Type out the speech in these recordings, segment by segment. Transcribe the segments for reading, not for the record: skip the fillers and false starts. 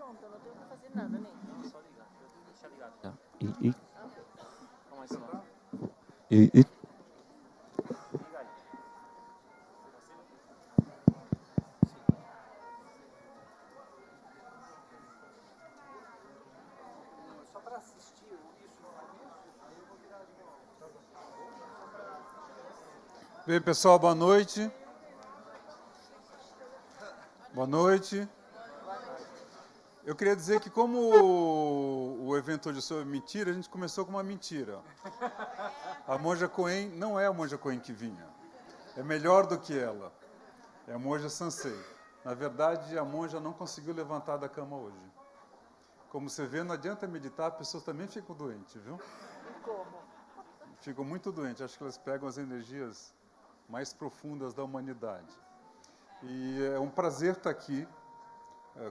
pronto, eu não tenho que fazer nada, né? Não, só ligar. Eu tenho que deixar ligado. Tá. E, Ok. Calma aí, senão. e, Liga aí. Só para assistir isso, aí eu vou virar de novo. Bem, pessoal, boa noite. Boa noite. Eu queria dizer que como o evento hoje é sobre mentira, a gente começou com uma mentira. A monja Coen não é a monja Coen que vinha. É melhor do que ela. É a monja Sansei. Na verdade, a monja não conseguiu levantar da cama hoje. Como você vê, não adianta meditar, as pessoas também ficam doentes, viu? Como? Ficam muito doentes. Acho que elas pegam as energias mais profundas da humanidade. E é um prazer estar aqui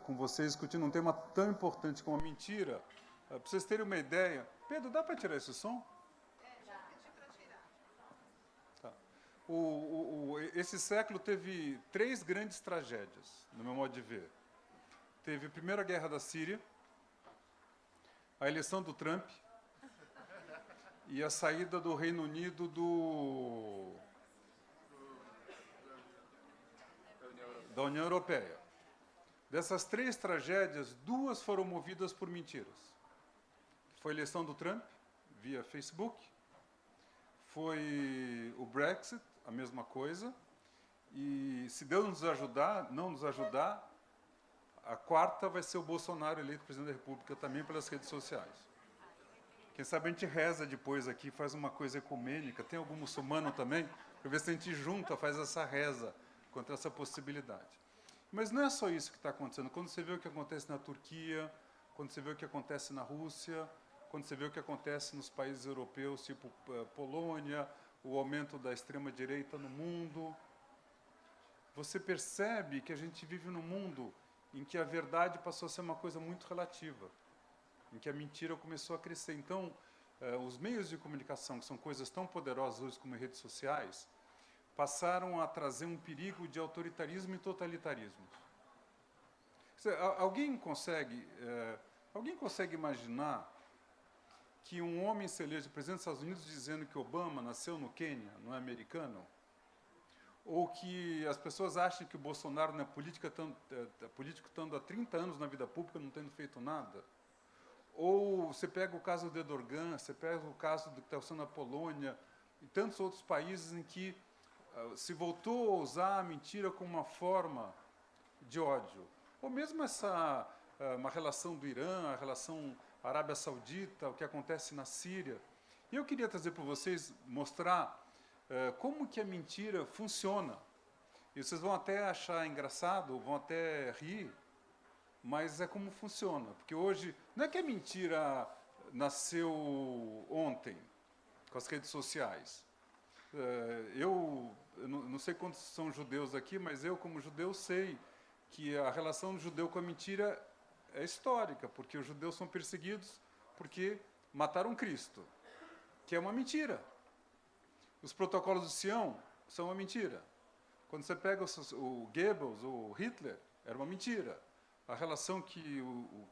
com vocês discutindo um tema tão importante como a mentira. Para vocês terem uma ideia... Pedro, dá para tirar esse som? Já pedi para tirar. Tá. Esse século teve 3 grandes tragédias, no meu modo de ver. Teve a Primeira Guerra da Síria, a eleição do Trump e a saída do Reino Unido da União Europeia. Dessas 3 tragédias, 2 foram movidas por mentiras. Foi a eleição do Trump, via Facebook. Foi o Brexit, a mesma coisa. E se Deus não nos ajudar, a 4ª vai ser o Bolsonaro eleito presidente da República também pelas redes sociais. Quem sabe a gente reza depois aqui, faz uma coisa ecumênica. Tem algum muçulmano também? Para ver se a gente junta, faz essa reza contra essa possibilidade. Mas não é só isso que está acontecendo. Quando você vê o que acontece na Turquia, quando você vê o que acontece na Rússia, quando você vê o que acontece nos países europeus, tipo Polônia, o aumento da extrema-direita no mundo, você percebe que a gente vive num mundo em que a verdade passou a ser uma coisa muito relativa, em que a mentira começou a crescer. Então, os meios de comunicação, que são coisas tão poderosas hoje como redes sociais, passaram a trazer um perigo de autoritarismo e totalitarismo. Alguém consegue imaginar que um homem se eleja presidente dos Estados Unidos dizendo que Obama nasceu no Quênia, não é americano? Ou que as pessoas acham que o Bolsonaro não é político estando há 30 anos na vida pública, não tendo feito nada? Ou você pega o caso do Erdogan, você pega o caso do que está sendo na Polônia e tantos outros países em que se voltou a usar a mentira como uma forma de ódio. Ou mesmo uma relação do Irã, a relação Arábia Saudita, o que acontece na Síria. E eu queria trazer para vocês, mostrar como que a mentira funciona. E vocês vão até achar engraçado, vão até rir, mas é como funciona. Porque hoje, não é que a mentira nasceu ontem, com as redes sociais. Eu não sei quantos são judeus aqui, mas eu, como judeu, sei que a relação do judeu com a mentira é histórica, porque os judeus são perseguidos porque mataram Cristo, que é uma mentira. Os protocolos de Sião são uma mentira. Quando você pega o Goebbels, o Hitler, era uma mentira. A relação que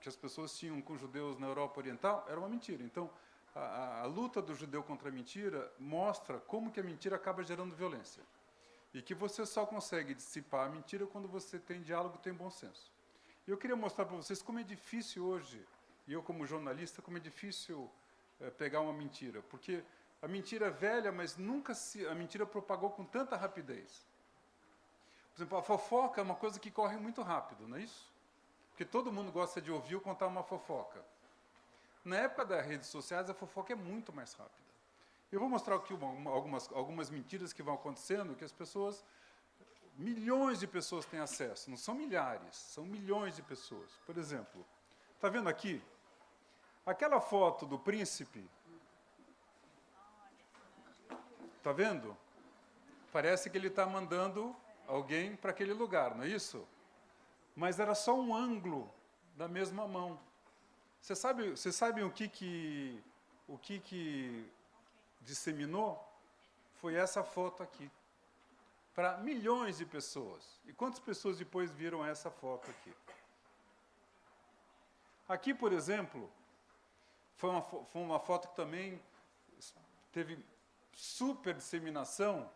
as pessoas tinham com os judeus na Europa Oriental era uma mentira. Então, a luta do judeu contra a mentira mostra como que a mentira acaba gerando violência. E que você só consegue dissipar a mentira quando você tem diálogo, tem bom senso. E eu queria mostrar para vocês como é difícil hoje, e eu como jornalista, como é difícil pegar uma mentira. Porque a mentira é velha, mas a mentira propagou com tanta rapidez. Por exemplo, a fofoca é uma coisa que corre muito rápido, não é isso? Porque todo mundo gosta de ouvir ou contar uma fofoca. Na época das redes sociais, a fofoca é muito mais rápida. Eu vou mostrar aqui algumas mentiras que vão acontecendo, que as pessoas, milhões de pessoas têm acesso. Não são milhares, são milhões de pessoas. Por exemplo, está vendo aqui? Aquela foto do príncipe. Está vendo? Parece que ele está mandando alguém para aquele lugar, não é isso? Mas era só um ângulo da mesma mão. Vocês sabem o que disseminou? Foi essa foto aqui. Para milhões de pessoas. E quantas pessoas depois viram essa foto aqui? Aqui, por exemplo, foi uma foto que também teve super disseminação,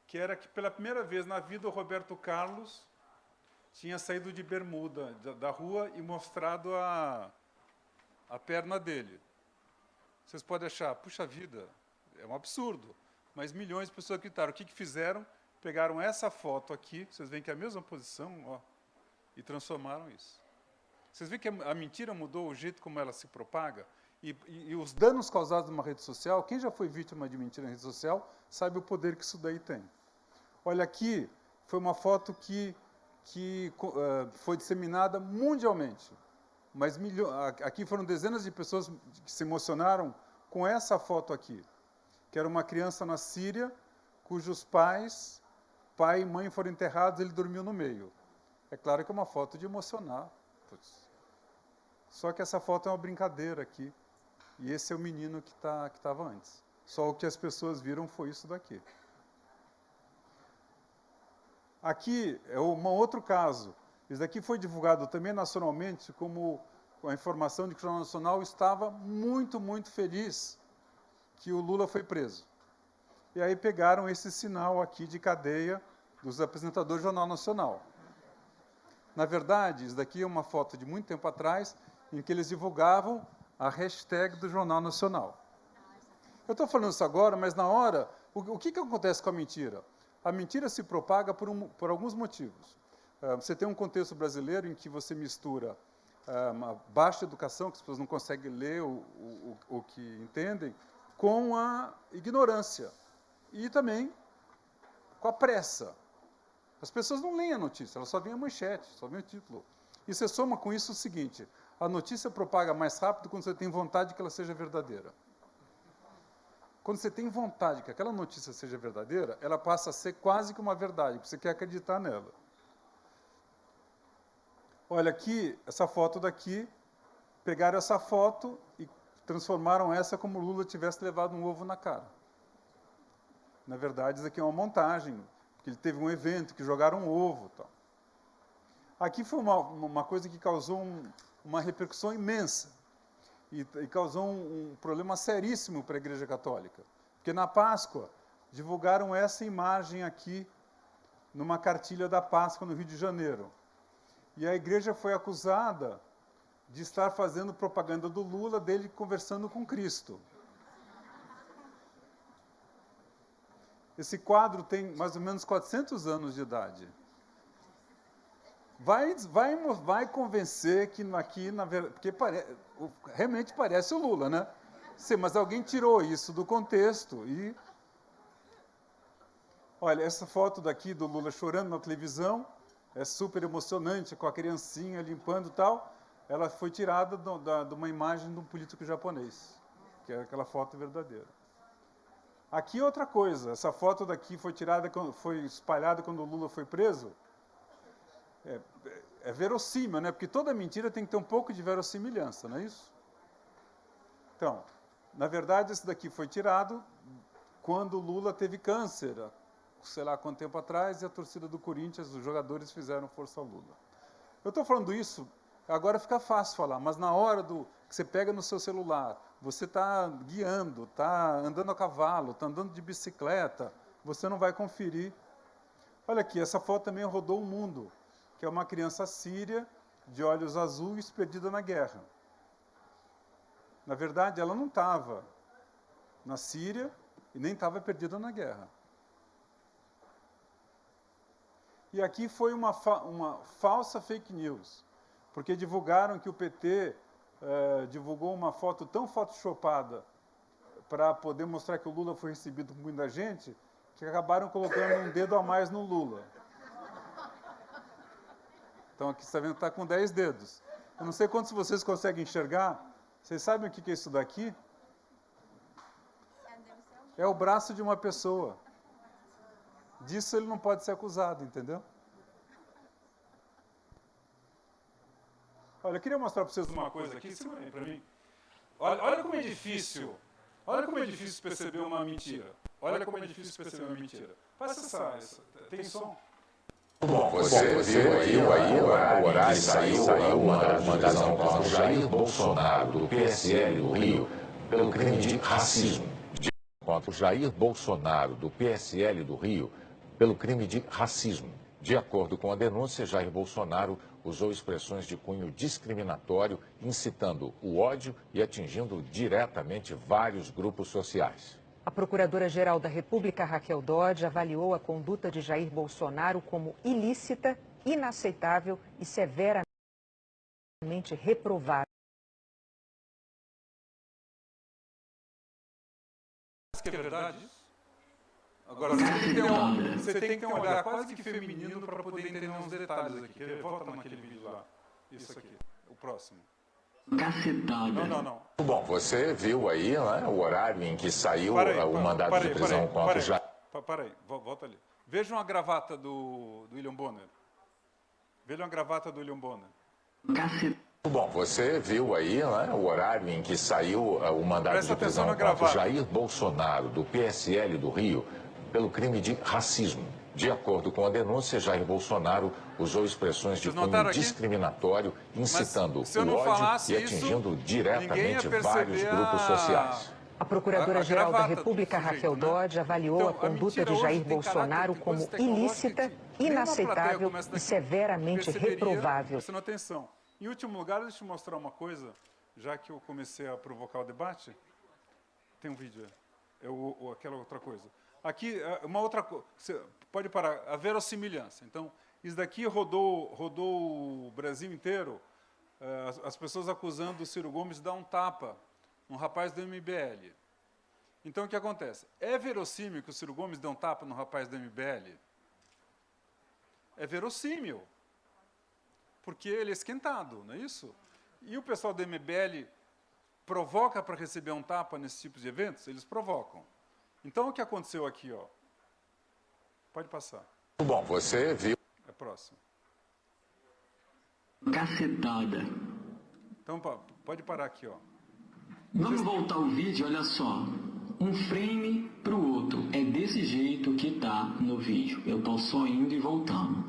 que era que pela primeira vez na vida o Roberto Carlos tinha saído de bermuda da rua e mostrado a perna dele. Vocês podem achar, puxa vida, é um absurdo, mas milhões de pessoas acreditaram. O que fizeram? Pegaram essa foto aqui, vocês veem que é a mesma posição, ó, e transformaram isso. Vocês veem que a mentira mudou o jeito como ela se propaga? E os danos causados numa rede social, quem já foi vítima de mentira na rede social, sabe o poder que isso daí tem. Olha, aqui foi uma foto que foi disseminada mundialmente. Mas aqui foram dezenas de pessoas que se emocionaram com essa foto aqui, que era uma criança na Síria, cujos pais, pai e mãe foram enterrados, ele dormiu no meio. É claro que é uma foto de emocionar. Putz. Só que essa foto é uma brincadeira aqui. E esse é o menino que estava antes. Só o que as pessoas viram foi isso daqui. Aqui é um outro caso. Isso daqui foi divulgado também nacionalmente como a informação de que o Jornal Nacional estava muito, muito feliz que o Lula foi preso. E aí pegaram esse sinal aqui de cadeia dos apresentadores do Jornal Nacional. Na verdade, isso daqui é uma foto de muito tempo atrás, em que eles divulgavam a hashtag do Jornal Nacional. Eu estou falando isso agora, mas na hora, o que acontece com a mentira? A mentira se propaga por alguns motivos. Você tem um contexto brasileiro em que você mistura uma baixa educação, que as pessoas não conseguem ler o que entendem, com a ignorância. E também com a pressa. As pessoas não leem a notícia, elas só veem a manchete, só veem o título. E você soma com isso o seguinte: a notícia propaga mais rápido quando você tem vontade que ela seja verdadeira. Quando você tem vontade que aquela notícia seja verdadeira, ela passa a ser quase que uma verdade, porque você quer acreditar nela. Olha aqui, essa foto daqui, pegaram essa foto e transformaram essa como o Lula tivesse levado um ovo na cara. Na verdade, isso aqui é uma montagem, porque ele teve um evento que jogaram um ovo. Tal. Aqui foi uma coisa que causou uma repercussão imensa e causou um problema seríssimo para a Igreja Católica. Porque na Páscoa divulgaram essa imagem aqui numa cartilha da Páscoa no Rio de Janeiro. E a Igreja foi acusada de estar fazendo propaganda do Lula, dele conversando com Cristo. Esse quadro tem mais ou menos 400 anos de idade. Vai convencer que aqui, na verdade, porque realmente parece o Lula, né? Sim, mas alguém tirou isso do contexto e... Olha, essa foto daqui do Lula chorando na televisão é super emocionante, com a criancinha limpando e tal. Ela foi tirada de uma imagem de um político japonês, que é aquela foto verdadeira. Aqui outra coisa, essa foto daqui foi espalhada quando o Lula foi preso. É verossímil, né? Porque toda mentira tem que ter um pouco de verossimilhança, não é isso? Então, na verdade, esse daqui foi tirado quando o Lula teve câncer, sei lá quanto tempo atrás, e a torcida do Corinthians, os jogadores fizeram força ao Lula. Eu estou falando isso, agora fica fácil falar, mas na hora que você pega no seu celular, você está guiando, está andando a cavalo, está andando de bicicleta, você não vai conferir. Olha aqui, essa foto também rodou o mundo, que é uma criança síria, de olhos azuis, perdida na guerra. Na verdade, ela não estava na Síria e nem estava perdida na guerra. E aqui foi uma falsa fake news, porque divulgaram que o PT divulgou uma foto tão photoshopada para poder mostrar que o Lula foi recebido por muita gente, que acabaram colocando um dedo a mais no Lula. Então, aqui você está vendo que está com 10 dedos. Eu não sei quantos vocês conseguem enxergar. Vocês sabem o que é isso daqui? É o braço de uma pessoa. Disso ele não pode ser acusado, entendeu? Olha, eu queria mostrar para vocês uma coisa aqui. Segura aí para mim. Olha como é difícil. Olha como é difícil perceber uma mentira. Olha como é difícil perceber uma mentira. Faça essa. Tem som? Bom, você viu aí o horário que saiu uma das contra Jair Bolsonaro, do PSL do Rio, pelo crime de racismo. Contra Jair Bolsonaro, do PSL do Rio, pelo crime de racismo. De acordo com a denúncia, Jair Bolsonaro usou expressões de cunho discriminatório, incitando o ódio e atingindo diretamente vários grupos sociais. A Procuradora-Geral da República, Raquel Dodge, avaliou a conduta de Jair Bolsonaro como ilícita, inaceitável e severamente reprovável. Que é verdade isso? Agora, você tem que ter um olhar quase que feminino para poder entender uns detalhes aqui. Volta naquele vídeo lá. Isso aqui, o próximo. Cacetada. Não. Bom, você viu aí, né, o horário em que saiu o mandado de prisão contra o Jair. Peraí, volta ali. Vejam a gravata do William Bonner. Vejam a gravata do William Bonner. Bom, você viu aí, né, o horário em que saiu o mandado de prisão contra o Jair Bolsonaro, do PSL do Rio, pelo crime de racismo. De acordo com a denúncia, Jair Bolsonaro usou expressões de cunho discriminatório, incitando o ódio e atingindo diretamente vários grupos sociais. A Procuradora-Geral da República, Raquel Dodge, avaliou a conduta de Jair Bolsonaro como ilícita, inaceitável e severamente reprovável. Prestando atenção. Em último lugar, deixa eu mostrar uma coisa, já que eu comecei a provocar o debate. Tem um vídeo, aquela outra coisa. Aqui, uma outra coisa, pode parar, a verossimilhança. Então, isso daqui rodou o Brasil inteiro, as pessoas acusando o Ciro Gomes de dar um tapa num rapaz do MBL. Então, o que acontece? É verossímil que o Ciro Gomes dê um tapa no rapaz do MBL? É verossímil, porque ele é esquentado, não é isso? E o pessoal do MBL provoca para receber um tapa nesse tipo de eventos? Eles provocam. Então, o que aconteceu aqui, ó? Pode passar. Bom, você viu. É próximo. Cacetada. Então, pode parar aqui, ó. Vamos voltar o vídeo, olha só. Um frame para o outro. É desse jeito que tá no vídeo. Eu tô só indo e voltando.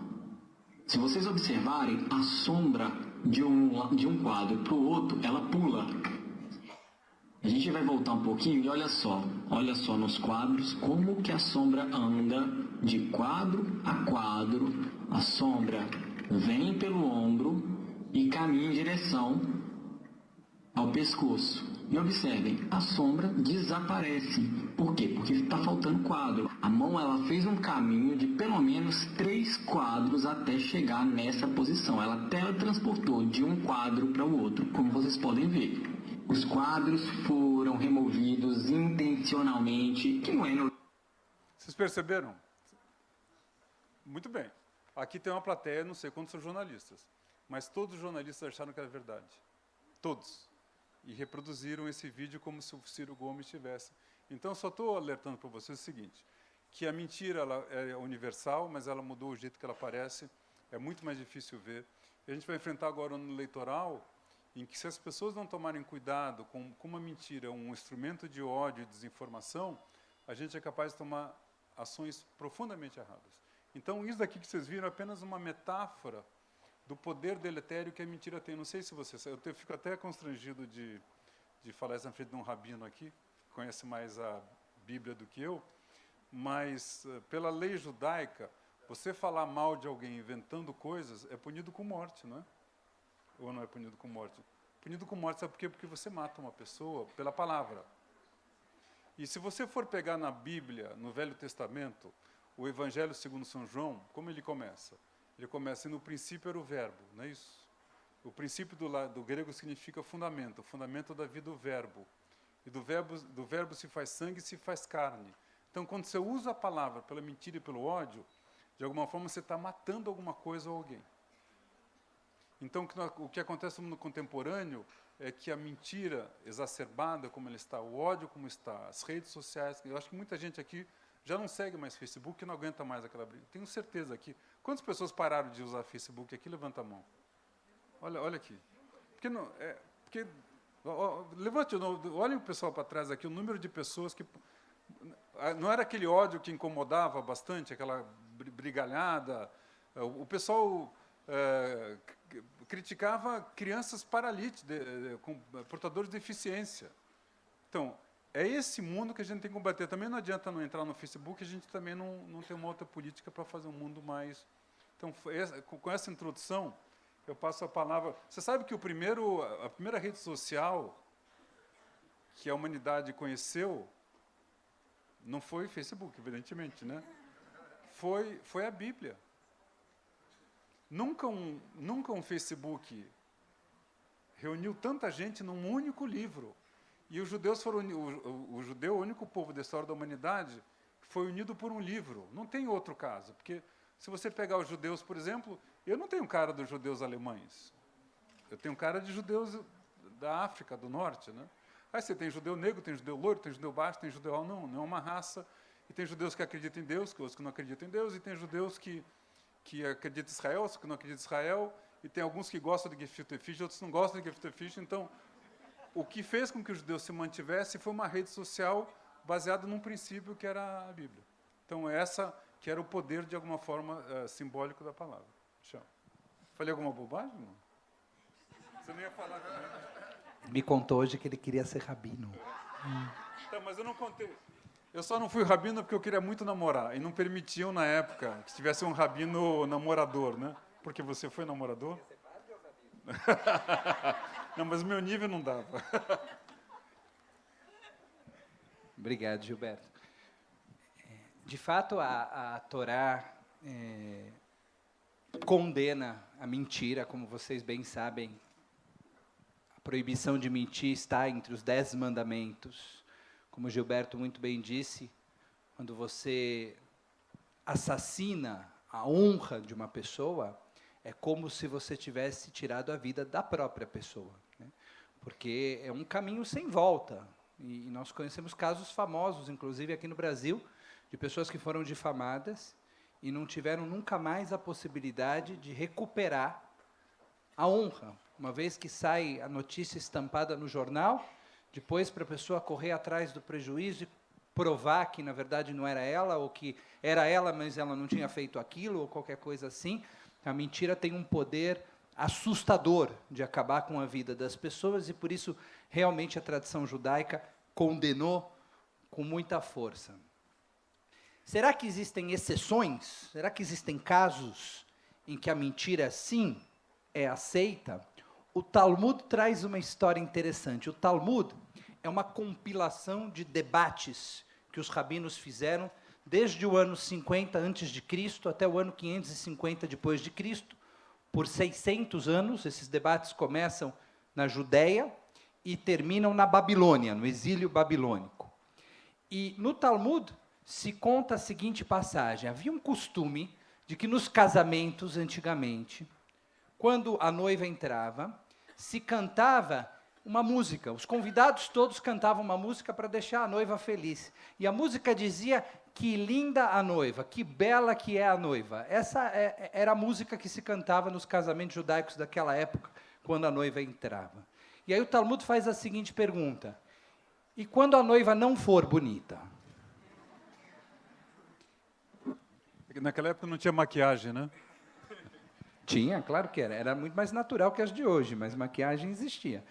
Se vocês observarem, a sombra de um quadro para o outro, ela pula. A gente vai voltar um pouquinho e olha só nos quadros como que a sombra anda de quadro a quadro. A sombra vem pelo ombro e caminha em direção ao pescoço. E observem, a sombra desaparece. Por quê? Porque está faltando quadro. A mão ela fez um caminho de pelo menos 3 quadros até chegar nessa posição. Ela teletransportou de um quadro para o outro, como vocês podem ver. Os quadros foram removidos intencionalmente, que não é... Vocês perceberam? Muito bem. Aqui tem uma plateia, não sei quantos são jornalistas, mas todos os jornalistas acharam que era verdade. Todos. E reproduziram esse vídeo como se o Ciro Gomes tivesse. Então, só estou alertando para vocês o seguinte, que a mentira ela é universal, mas ela mudou o jeito que ela aparece, é muito mais difícil ver. E a gente vai enfrentar agora no eleitoral, em que se as pessoas não tomarem cuidado com uma mentira, um instrumento de ódio e desinformação, a gente é capaz de tomar ações profundamente erradas. Então, isso daqui que vocês viram é apenas uma metáfora do poder deletério que a mentira tem. Não sei se vocês... Eu fico até constrangido de falar isso na frente de um rabino aqui, que conhece mais a Bíblia do que eu, mas, pela lei judaica, você falar mal de alguém inventando coisas é punido com morte, não é? Ou não é punido com morte? Punido com morte, sabe por quê? Porque você mata uma pessoa pela palavra. E se você for pegar na Bíblia, no Velho Testamento, o Evangelho segundo São João, como ele começa? Ele começa, e no princípio era o verbo, não é isso? O princípio do grego significa fundamento, o fundamento da vida, o verbo. E do verbo se faz sangue e se faz carne. Então, quando você usa a palavra pela mentira e pelo ódio, de alguma forma você está matando alguma coisa ou alguém. Então, o que acontece no mundo contemporâneo é que a mentira exacerbada como ela está, o ódio como está, as redes sociais, eu acho que muita gente aqui já não segue mais Facebook e não aguenta mais aquela briga. Tenho certeza aqui. Quantas pessoas pararam de usar Facebook aqui? Levanta a mão. Olha aqui. Levante, olhem o pessoal para trás aqui, o número de pessoas que... Não era aquele ódio que incomodava bastante, aquela brigalhada, O pessoal criticava crianças paralíticas, com portadores de deficiência. Então, é esse mundo que a gente tem que combater. Também não adianta não entrar no Facebook, a gente também não tem uma outra política para fazer um mundo mais... Então, com essa introdução, eu passo a palavra... Você sabe que a primeira rede social que a humanidade conheceu não foi o Facebook, evidentemente, né? Foi a Bíblia. Nunca um Facebook reuniu tanta gente num único livro. E os judeus foram o judeu, o único povo da história da humanidade, foi unido por um livro. Não tem outro caso, porque se você pegar os judeus, por exemplo, eu não tenho cara dos judeus alemães. Eu tenho cara de judeus da África do Norte, né? Aí você tem judeu negro, tem judeu loiro, tem judeu baixo, tem judeu não é uma raça. E tem judeus que acreditam em Deus, outros que não acreditam em Deus, e tem judeus que acreditam em Israel, outros que não acreditam em Israel, e tem alguns que gostam de gefilte fish, outros não gostam de gefilte fish. Então, o que fez com que os judeus se mantivessem foi uma rede social baseada num princípio que era a Bíblia. Então, essa que era o poder, de alguma forma, simbólico da palavra. Tchau. Falei alguma bobagem? Não? Você não ia falar... Me contou hoje que ele queria ser rabino. Tá, mas eu não contei. Eu só não fui rabino porque eu queria muito namorar. E não permitiam, na época, que tivesse um rabino namorador, né? Porque você foi namorador? Não, mas meu nível não dava. Obrigado, Gilberto. De fato, a Torá condena a mentira, como vocês bem sabem. A proibição de mentir está entre os 10 mandamentos. Como o Gilberto muito bem disse, quando você assassina a honra de uma pessoa, é como se você tivesse tirado a vida da própria pessoa, né? Porque é um caminho sem volta. E nós conhecemos casos famosos, inclusive aqui no Brasil, de pessoas que foram difamadas e não tiveram nunca mais a possibilidade de recuperar a honra. Uma vez que sai a notícia estampada no jornal, depois para a pessoa correr atrás do prejuízo e provar que, na verdade, não era ela, ou que era ela, mas ela não tinha feito aquilo, ou qualquer coisa assim, a mentira tem um poder assustador de acabar com a vida das pessoas, e por isso, realmente, a tradição judaica condenou com muita força. Será que existem exceções? Será que existem casos em que a mentira, sim, é aceita? O Talmud traz uma história interessante. O Talmud é uma compilação de debates que os rabinos fizeram desde o ano 50 a.C. até o ano 550 depois de Cristo, por 600 anos. Esses debates começam na Judéia e terminam na Babilônia, no exílio babilônico. E no Talmud se conta a seguinte passagem: havia um costume de que nos casamentos, antigamente, quando a noiva entrava, se cantava uma música. Os convidados todos cantavam uma música para deixar a noiva feliz. E a música dizia: que linda a noiva, que bela que é a noiva. Essa era a música que se cantava nos casamentos judaicos daquela época, quando a noiva entrava. E aí o Talmud faz a seguinte pergunta: e quando a noiva não for bonita? Naquela época não tinha maquiagem, né? Tinha, claro que era. Era muito mais natural que as de hoje, mas maquiagem existia.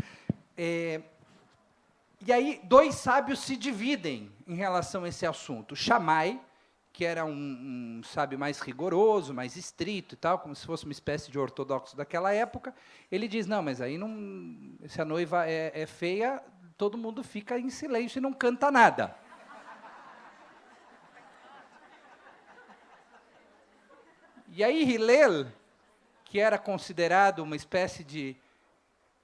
E aí, 2 sábios se dividem em relação a esse assunto. Shammai, que era um sábio mais rigoroso, mais estrito e tal, como se fosse uma espécie de ortodoxo daquela época, ele diz: não, mas aí não, se a noiva é feia, todo mundo fica em silêncio e não canta nada. E aí Hillel, que era considerado uma espécie de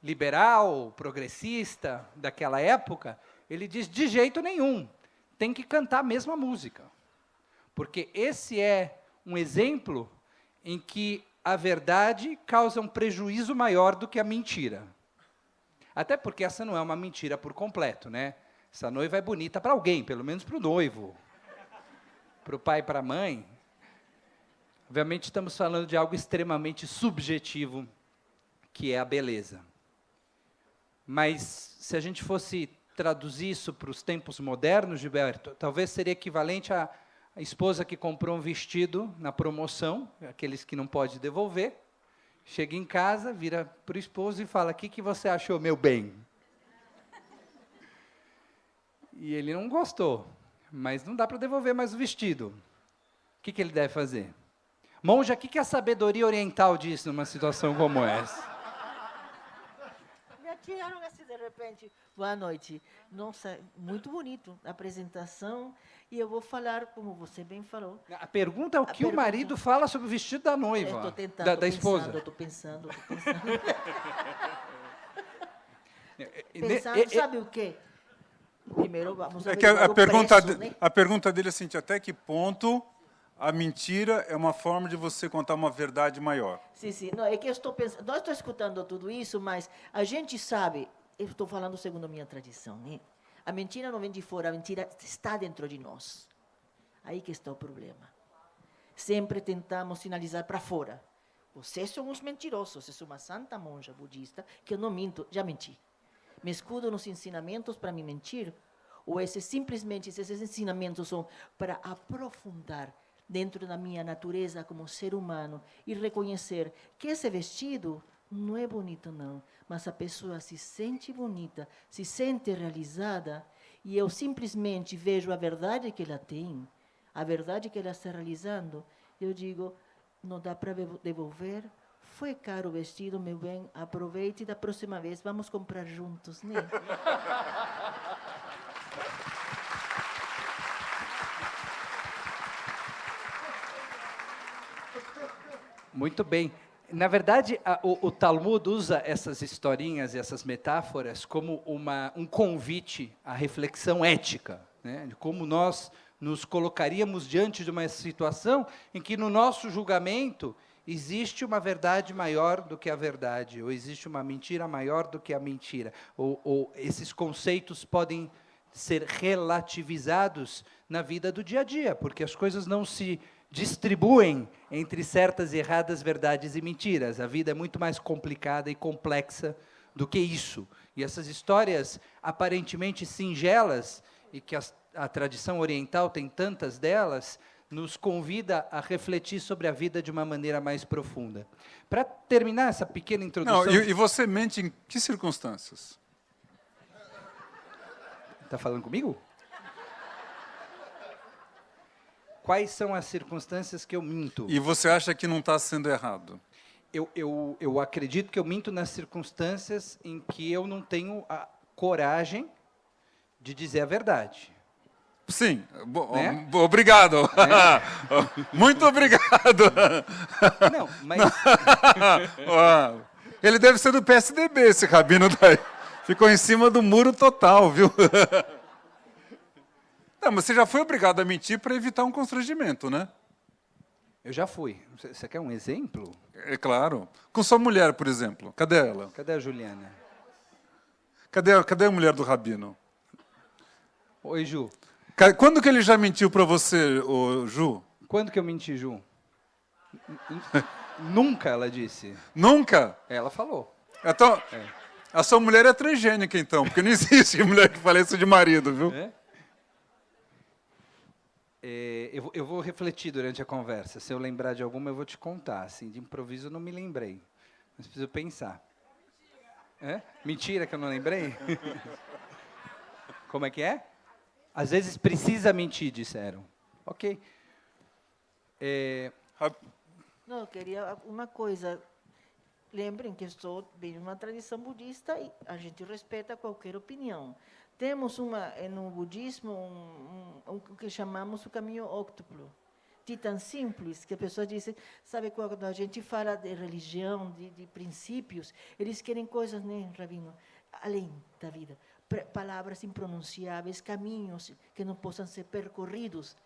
liberal, progressista daquela época, ele diz: de jeito nenhum, tem que cantar a mesma música. Porque esse é um exemplo em que a verdade causa um prejuízo maior do que a mentira. Até porque essa não é uma mentira por completo, né? Essa noiva é bonita para alguém, pelo menos para o noivo, para o pai e para a mãe. Obviamente estamos falando de algo extremamente subjetivo, que é a beleza. Mas se a gente fosse traduzir isso para os tempos modernos, Gilberto, talvez seria equivalente a A esposa que comprou um vestido na promoção, aqueles que não pode devolver, chega em casa, vira para o esposo e fala: o que você achou, meu bem? E ele não gostou, mas não dá para devolver mais o vestido. O que ele deve fazer? Monja, o que a sabedoria oriental diz numa situação como essa? Me atiraram assim de repente. Boa noite. Nossa, muito bonito a apresentação. E eu vou falar, como você bem falou. A pergunta é o que o marido fala sobre o vestido da noiva, Estou tentando, da esposa. Estou pensando. Pensando, sabe o quê? Primeiro vamos É ver que a pergunta, preço, né? a pergunta dele é assim, até que ponto a mentira é uma forma de você contar uma verdade maior? Sim. Não, é que eu estou pensando, nós estou escutando tudo isso, mas a gente sabe, eu estou falando segundo a minha tradição, né? A mentira não vem de fora, a mentira está dentro de nós. Aí que está o problema. Sempre tentamos sinalizar para fora. Vocês são uns mentirosos, eu sou uma santa monja budista que eu não minto, já menti. Me escudo nos ensinamentos para me mentir? Ou simplesmente esses ensinamentos são para aprofundar dentro da minha natureza como ser humano e reconhecer que esse vestido não é bonito, não, mas a pessoa se sente bonita, se sente realizada, e eu simplesmente vejo a verdade que ela tem, a verdade que ela está realizando, eu digo, não dá para devolver, foi caro o vestido, meu bem, aproveite e da próxima vez vamos comprar juntos, né? Muito bem. Na verdade, o Talmud usa essas historinhas e essas metáforas como um convite à reflexão ética, né? De como nós nos colocaríamos diante de uma situação em que, no nosso julgamento, existe uma verdade maior do que a verdade, ou existe uma mentira maior do que a mentira, ou esses conceitos podem ser relativizados na vida do dia a dia, porque as coisas não se distribuem entre certas e erradas verdades e mentiras. A vida é muito mais complicada e complexa do que isso. E essas histórias aparentemente singelas, e que a tradição oriental tem tantas delas, nos convida a refletir sobre a vida de uma maneira mais profunda. Para terminar essa pequena introdução... Não, e você mente em que circunstâncias? Está falando comigo? Quais são as circunstâncias que eu minto? E você acha que não está sendo errado? Eu acredito que eu minto nas circunstâncias em que eu não tenho a coragem de dizer a verdade. Sim, Né? Obrigado. Muito obrigado. Não, mas... Ele deve ser do PSDB, esse rabino daí. Ficou em cima do muro total, viu? Não, mas você já foi obrigado a mentir para evitar um constrangimento, né? Eu já fui. Você quer um exemplo? É claro. Com sua mulher, por exemplo. Cadê ela? Cadê a Juliana? Cadê a mulher do rabino? Oi, Ju. Quando que ele já mentiu para você, ô, Ju? Quando que eu menti, Ju? Nunca, ela disse. Nunca? Ela falou. Então, a sua mulher é transgênica, então, porque não existe mulher que fale isso de marido, viu? Eu vou refletir durante a conversa. Se eu lembrar de alguma, eu vou te contar. Assim, de improviso, eu não me lembrei. Mas preciso pensar. Mentira que eu não lembrei? Como é que é? Às vezes precisa mentir, disseram. Ok. Não, eu queria uma coisa. Lembrem que estou bem de uma tradição budista e a gente respeita qualquer opinião. Temos no budismo o que chamamos o caminho óctuplo. De tão simples que a pessoa diz, sabe, quando a gente fala de religião, de princípios, eles querem coisas, né, Rabino, além da vida. Palavras impronunciáveis, caminhos que não possam ser percorridos.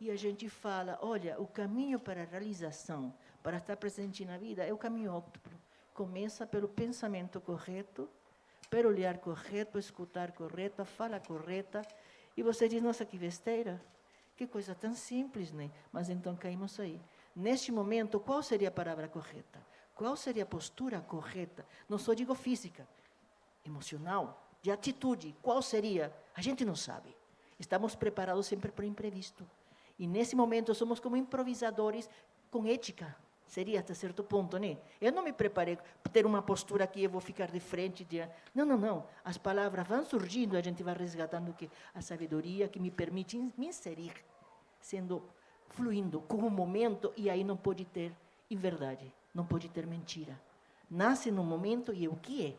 E a gente fala, olha, o caminho para a realização, para estar presente na vida, é o caminho óctuplo. Começa pelo pensamento correto, pelo olhar correto, escutar correto, a fala correta. E você diz, nossa, que besteira, que coisa tão simples, né? Mas então caímos aí. Neste momento, qual seria a palavra correta? Qual seria a postura correta? Não só digo física, emocional, de atitude. Qual seria? A gente não sabe. Estamos preparados sempre para o imprevisto. E nesse momento somos como improvisadores com ética. Seria até certo ponto, né? Eu não me preparei para ter uma postura aqui, eu vou ficar de frente. Não, não, não. As palavras vão surgindo, a gente vai resgatando a sabedoria que me permite me inserir, fluindo com o momento, e aí não pode ter inverdade, não pode ter mentira. Nasce no momento e o que é?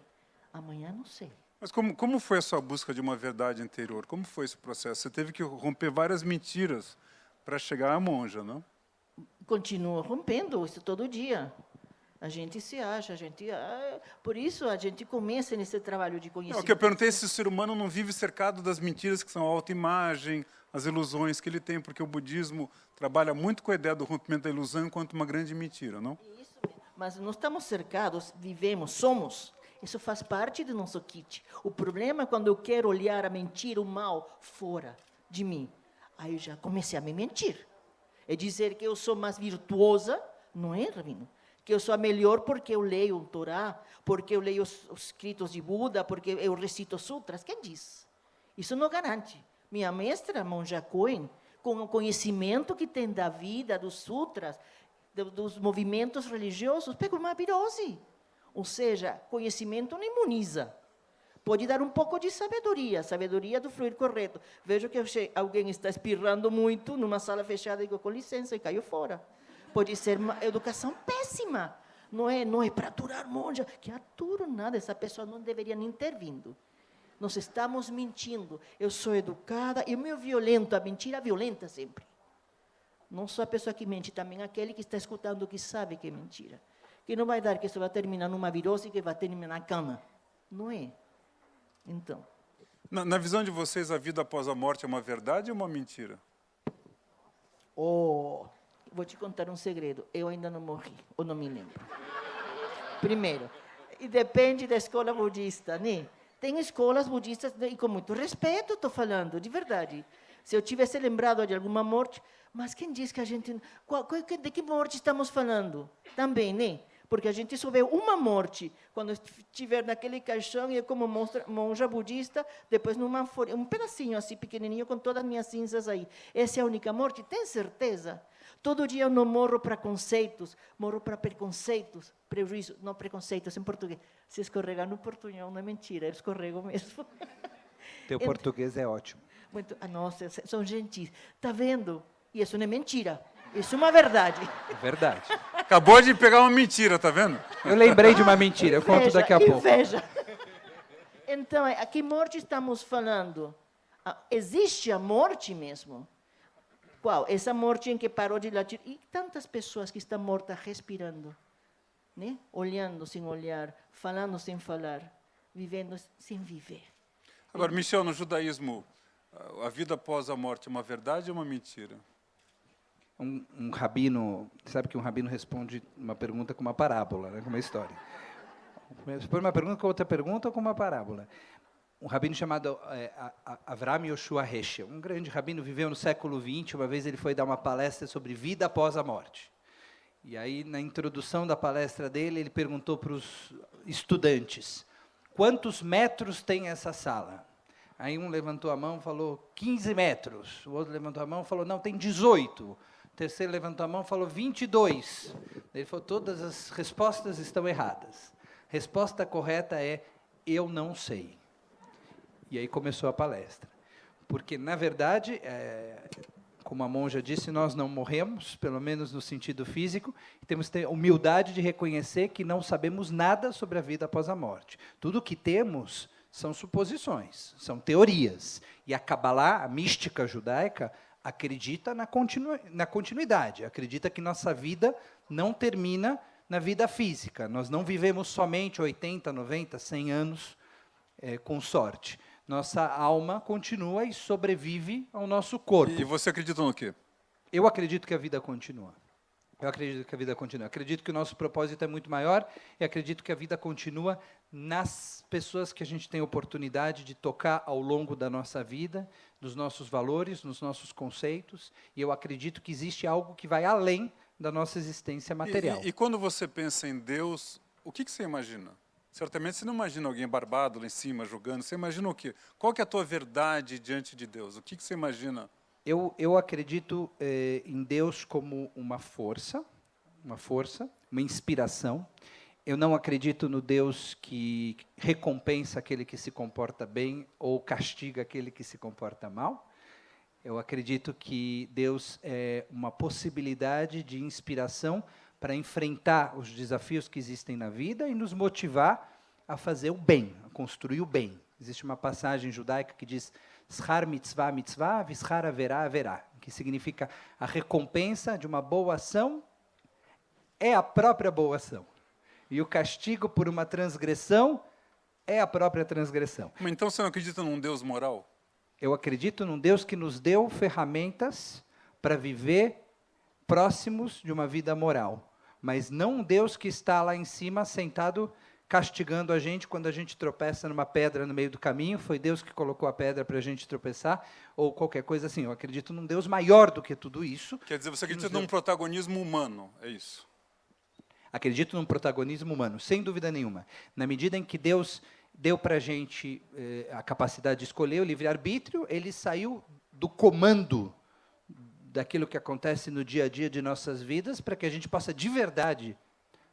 Amanhã não sei. Mas como foi a sua busca de uma verdade interior? Como foi esse processo? Você teve que romper várias mentiras para chegar à monja, não? Continua rompendo isso todo dia. A gente se acha, por isso a gente começa nesse trabalho de conhecimento. O que eu perguntei é se o ser humano não vive cercado das mentiras que são a autoimagem, as ilusões que ele tem, porque o budismo trabalha muito com a ideia do rompimento da ilusão enquanto uma grande mentira, não? Isso mesmo. Mas não estamos cercados, vivemos, somos. Isso faz parte do nosso kit. O problema é quando eu quero olhar a mentira, o mal, fora de mim. Aí eu já comecei a me mentir. É dizer que eu sou mais virtuosa, não é, Rabino? Que eu sou a melhor porque eu leio o Torá, porque eu leio os escritos de Buda, porque eu recito sutras. Quem diz? Isso não garante. Minha mestra, Monja Coen, com o conhecimento que tem da vida, dos sutras, dos movimentos religiosos, pegou uma virose. Ou seja, conhecimento não imuniza. Pode dar um pouco de sabedoria do fluir correto. Vejo que alguém está espirrando muito numa sala fechada e digo, com licença, e caiu fora. Pode ser uma educação péssima. Não é para aturar monja, que aturo nada, essa pessoa não deveria nem ter vindo. Nós estamos mentindo. Eu sou educada, e o meu violento, a mentira violenta sempre. Não só a pessoa que mente, também aquele que está escutando, que sabe que é mentira. Que não vai dar que isso vai terminar numa virose que vai terminar na cama. Não é? Então. Na visão de vocês, a vida após a morte é uma verdade ou uma mentira? Vou te contar um segredo. Eu ainda não morri, ou não me lembro. Primeiro, e depende da escola budista, né? Tem escolas budistas, e com muito respeito estou falando, de verdade. Se eu tivesse lembrado de alguma morte, mas quem diz que a gente... De que morte estamos falando? Também, né? Porque a gente só vê uma morte, quando estiver naquele caixão, e eu como monja budista, depois numa folha, um pedacinho assim, pequenininho, com todas as minhas cinzas aí. Essa é a única morte? Tem certeza? Todo dia eu não morro para conceitos, morro para preconceitos, prejuízo, não preconceitos em português. Se escorregar no portunhol, não é mentira, eu escorrego mesmo. Teu português é ótimo. Nossa, são gentis. Está vendo? E isso não é mentira, isso é uma verdade. É verdade. Acabou de pegar uma mentira, tá vendo? Eu lembrei de uma mentira, eu conto daqui a pouco. Inveja. Então, a que morte estamos falando? Existe a morte mesmo? Qual? Essa morte em que parou de latir. E tantas pessoas que estão mortas respirando, né? Olhando sem olhar, falando sem falar, vivendo sem viver. Agora, Michel, no judaísmo, a vida após a morte é uma verdade ou uma mentira? Um rabino, sabe que um rabino responde uma pergunta com uma parábola, né, com uma história. Responde uma pergunta com outra pergunta ou com uma parábola. Um rabino chamado Avraham Yoshua Heschel, um grande rabino, viveu no século XX, uma vez ele foi dar uma palestra sobre vida após a morte. E aí, na introdução da palestra dele, ele perguntou para os estudantes, quantos metros tem essa sala? Aí um levantou a mão e falou, 15 metros. O outro levantou a mão e falou, não, tem 18. O terceiro levantou a mão e falou, 22. Ele falou, todas as respostas estão erradas. Resposta correta é, eu não sei. E aí começou a palestra. Porque, na verdade, como a monja disse, nós não morremos, pelo menos no sentido físico, e temos que ter humildade de reconhecer que não sabemos nada sobre a vida após a morte. Tudo o que temos são suposições, são teorias. E a Kabbalah, a mística judaica, acredita na continuidade, acredita que nossa vida não termina na vida física. Nós não vivemos somente 80, 90, 100 anos com sorte. Nossa alma continua e sobrevive ao nosso corpo. E você acredita no quê? Eu acredito que a vida continua. Acredito que o nosso propósito é muito maior e acredito que a vida continua nas pessoas que a gente tem oportunidade de tocar ao longo da nossa vida, nos nossos valores, nos nossos conceitos, e eu acredito que existe algo que vai além da nossa existência material. E quando você pensa em Deus, o que você imagina? Certamente você não imagina alguém barbado lá em cima, julgando, você imagina o quê? Qual que é a tua verdade diante de Deus? O que você imagina Eu acredito em Deus como uma força, uma inspiração. Eu não acredito no Deus que recompensa aquele que se comporta bem ou castiga aquele que se comporta mal. Eu acredito que Deus é uma possibilidade de inspiração para enfrentar os desafios que existem na vida e nos motivar a fazer o bem, a construir o bem. Existe uma passagem judaica que diz Schar mitzvah mitzvah, vishar haverá haverá, que significa a recompensa de uma boa ação é a própria boa ação. E o castigo por uma transgressão é a própria transgressão. Mas então você não acredita num Deus moral? Eu acredito num Deus que nos deu ferramentas para viver próximos de uma vida moral, mas não um Deus que está lá em cima sentado castigando a gente quando a gente tropeça numa pedra no meio do caminho. Foi Deus que colocou a pedra para a gente tropeçar, ou qualquer coisa assim. Eu acredito num Deus maior do que tudo isso. Quer dizer, você acredita num protagonismo humano, é isso? Acredito num protagonismo humano, sem dúvida nenhuma. Na medida em que Deus deu para a gente a capacidade de escolher o livre-arbítrio, ele saiu do comando daquilo que acontece no dia a dia de nossas vidas, para que a gente possa de verdade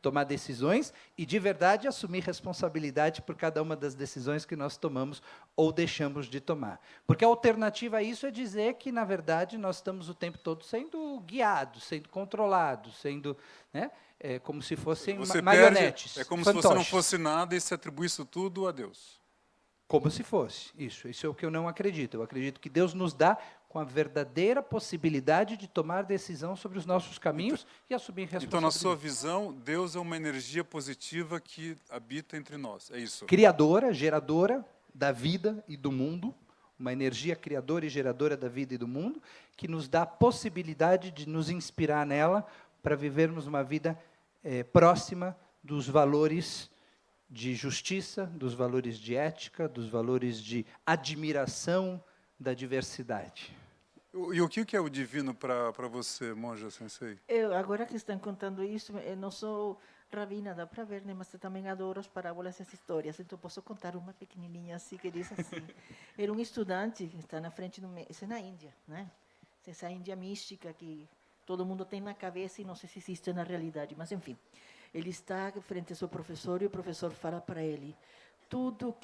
tomar decisões e de verdade assumir responsabilidade por cada uma das decisões que nós tomamos ou deixamos de tomar. Porque a alternativa a isso é dizer que, na verdade, nós estamos o tempo todo sendo guiados, sendo controlados, sendo, né, como se fossem marionetes. É como fantoches. Se você não fosse nada e se atribuísse tudo a Deus. Como se fosse. Isso é o que eu não acredito. Eu acredito que Deus nos dá com a verdadeira possibilidade de tomar decisão sobre os nossos caminhos e assumir responsabilidade. Então, na sua visão, Deus é uma energia positiva que habita entre nós, é isso? Criadora, geradora da vida e do mundo, uma energia criadora e geradora da vida e do mundo, que nos dá a possibilidade de nos inspirar nela para vivermos uma vida próxima dos valores de justiça, dos valores de ética, dos valores de admiração da diversidade. E o que é o divino para você, monja sensei? Agora que estão contando isso, eu não sou rabina, dá para ver, né? Mas eu também adoro as parábolas e as histórias. Então, posso contar uma pequenininha assim, que diz assim. Era um estudante que está na frente do... Isso é na Índia, né? Essa Índia mística que todo mundo tem na cabeça e não sei se existe na realidade. Mas, enfim, ele está frente ao seu professor e o professor fala para ele, tudo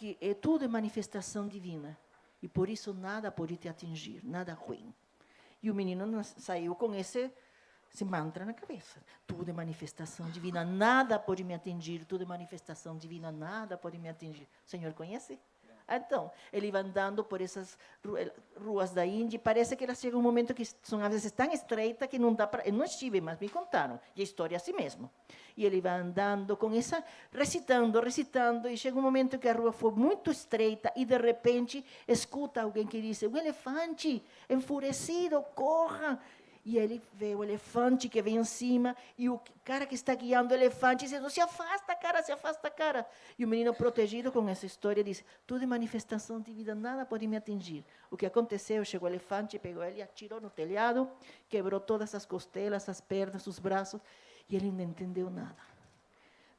é manifestação divina. E por isso nada pode te atingir, nada ruim. E o menino saiu com esse mantra na cabeça. Tudo é manifestação divina, nada pode me atingir, tudo é manifestação divina, nada pode me atingir. O senhor conhece? Então, ele vai andando por essas ruas da Índia e parece que elas chegam um momento que são às vezes tão estreitas que não dá para... Eu não estive, mas me contaram. E a história é assim mesmo. E ele vai andando com essa, recitando, e chega um momento que a rua foi muito estreita e, de repente, escuta alguém que diz, um elefante enfurecido, corra. E ele vê o elefante que vem em cima e o cara que está guiando o elefante dizendo, se afasta, cara. E o menino protegido com essa história diz, tudo é manifestação divina, nada pode me atingir. O que aconteceu, chegou o elefante, pegou ele, atirou no telhado, quebrou todas as costelas, as pernas, os braços, e ele não entendeu nada.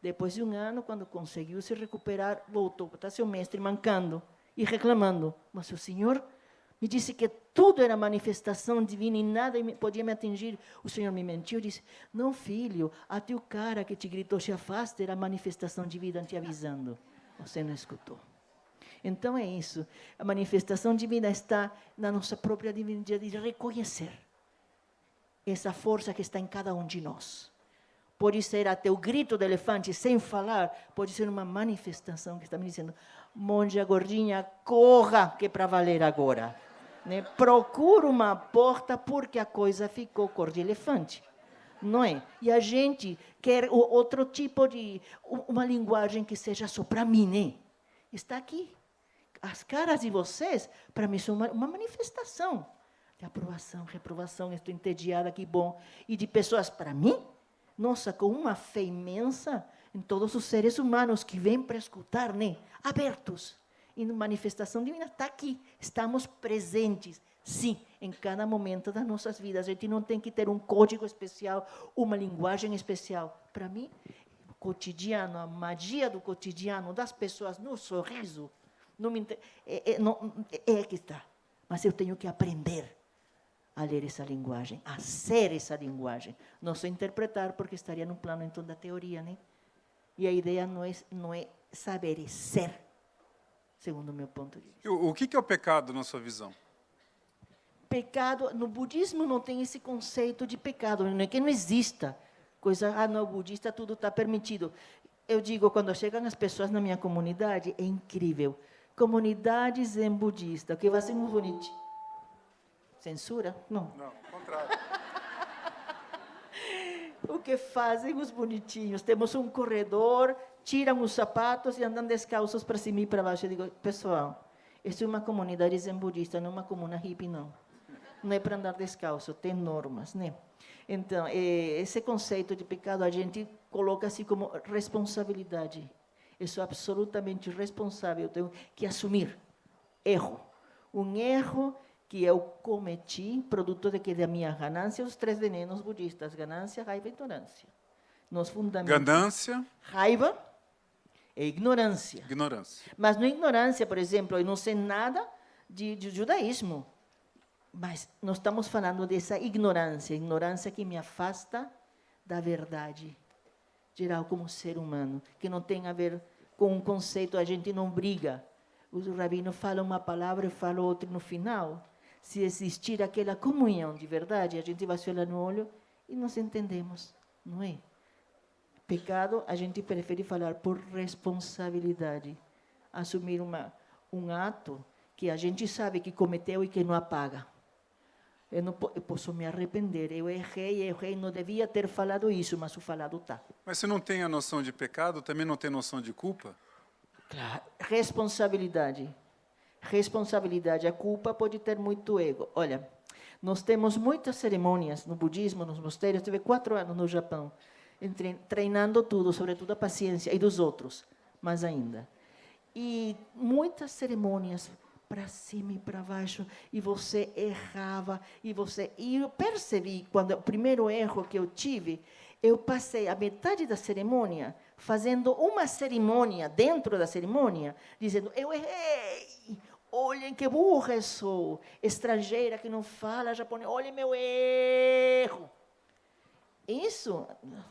Depois de um ano, quando conseguiu se recuperar, voltou para seu mestre mancando e reclamando, mas o senhor me disse que tudo era manifestação divina e nada podia me atingir. O Senhor me mentiu e disse, não, filho, até o cara que te gritou, se afasta, era manifestação divina te avisando. Você não escutou. Então é isso. A manifestação divina está na nossa própria divindade de reconhecer essa força que está em cada um de nós. Pode ser até o grito do elefante, sem falar, pode ser uma manifestação que está me dizendo, monja gordinha, corra, que é para valer agora. Né? Procura uma porta porque a coisa ficou cor de elefante, não é? E a gente quer outro tipo de, uma linguagem que seja só para mim, né? Está aqui. As caras de vocês, para mim, são uma manifestação de aprovação, reprovação, estou entediada, que bom. E de pessoas, para mim, nossa, com uma fé imensa em todos os seres humanos que vêm para escutar, né? Abertos. E a manifestação divina está aqui. Estamos presentes, sim, em cada momento das nossas vidas. A gente não tem que ter um código especial, uma linguagem especial. Para mim, o cotidiano, a magia do cotidiano, das pessoas, no sorriso, não me é que está. Mas eu tenho que aprender a ler essa linguagem, a ser essa linguagem. Não só interpretar, porque estaria no plano então da teoria, né? E a ideia não é saber, é ser, segundo o meu ponto de vista. O que é o pecado na sua visão? Pecado, no budismo não tem esse conceito de pecado, não é que não exista coisa, no budista tudo está permitido. Eu digo, quando chegam as pessoas na minha comunidade, é incrível. Comunidade zen budista, o que vai ser muito bonito. Censura? Não. Não, ao contrário. O que fazem os bonitinhos? Temos um corredor, tiram os sapatos e andam descalços para cima e para baixo. Eu digo, pessoal, isso é uma comunidade zen budista, não é uma comuna hippie, não. Não é para andar descalço, tem normas, né? Então, esse conceito de pecado a gente coloca assim como responsabilidade. Eu sou absolutamente responsável, eu tenho que assumir erro. Um erro que eu cometi, produto de que da minha ganância, os 3 venenos budistas, ganância, raiva e ignorância. Nos fundamentos. Ganância. Raiva e ignorância. Ignorância. Mas não ignorância, por exemplo, eu não sei nada de judaísmo. Mas nós estamos falando dessa ignorância que me afasta da verdade geral como ser humano, que não tem a ver com um conceito, a gente não briga. O rabino fala uma palavra e fala outra no final. Se existir aquela comunhão de verdade, a gente vai se olhar no olho e nos entendemos, não é? Pecado, a gente prefere falar por responsabilidade, assumir um ato que a gente sabe que cometeu e que não apaga. Eu posso me arrepender, eu errei, não devia ter falado isso, mas o falado está. Mas se não tem a noção de pecado, também não tem noção de culpa? Claro, responsabilidade. Responsabilidade, a culpa pode ter muito ego. Olha, nós temos muitas cerimônias no budismo, nos mosteiros, eu tive 4 anos no Japão, treinando tudo, sobretudo a paciência, e dos outros, mais ainda. E muitas cerimônias, para cima e para baixo, e você errava, e eu percebi, quando o primeiro erro que eu tive, eu passei a metade da cerimônia fazendo uma cerimônia dentro da cerimônia, dizendo, eu errei, olhem que burra eu sou, estrangeira que não fala japonês, olhem meu erro. Isso,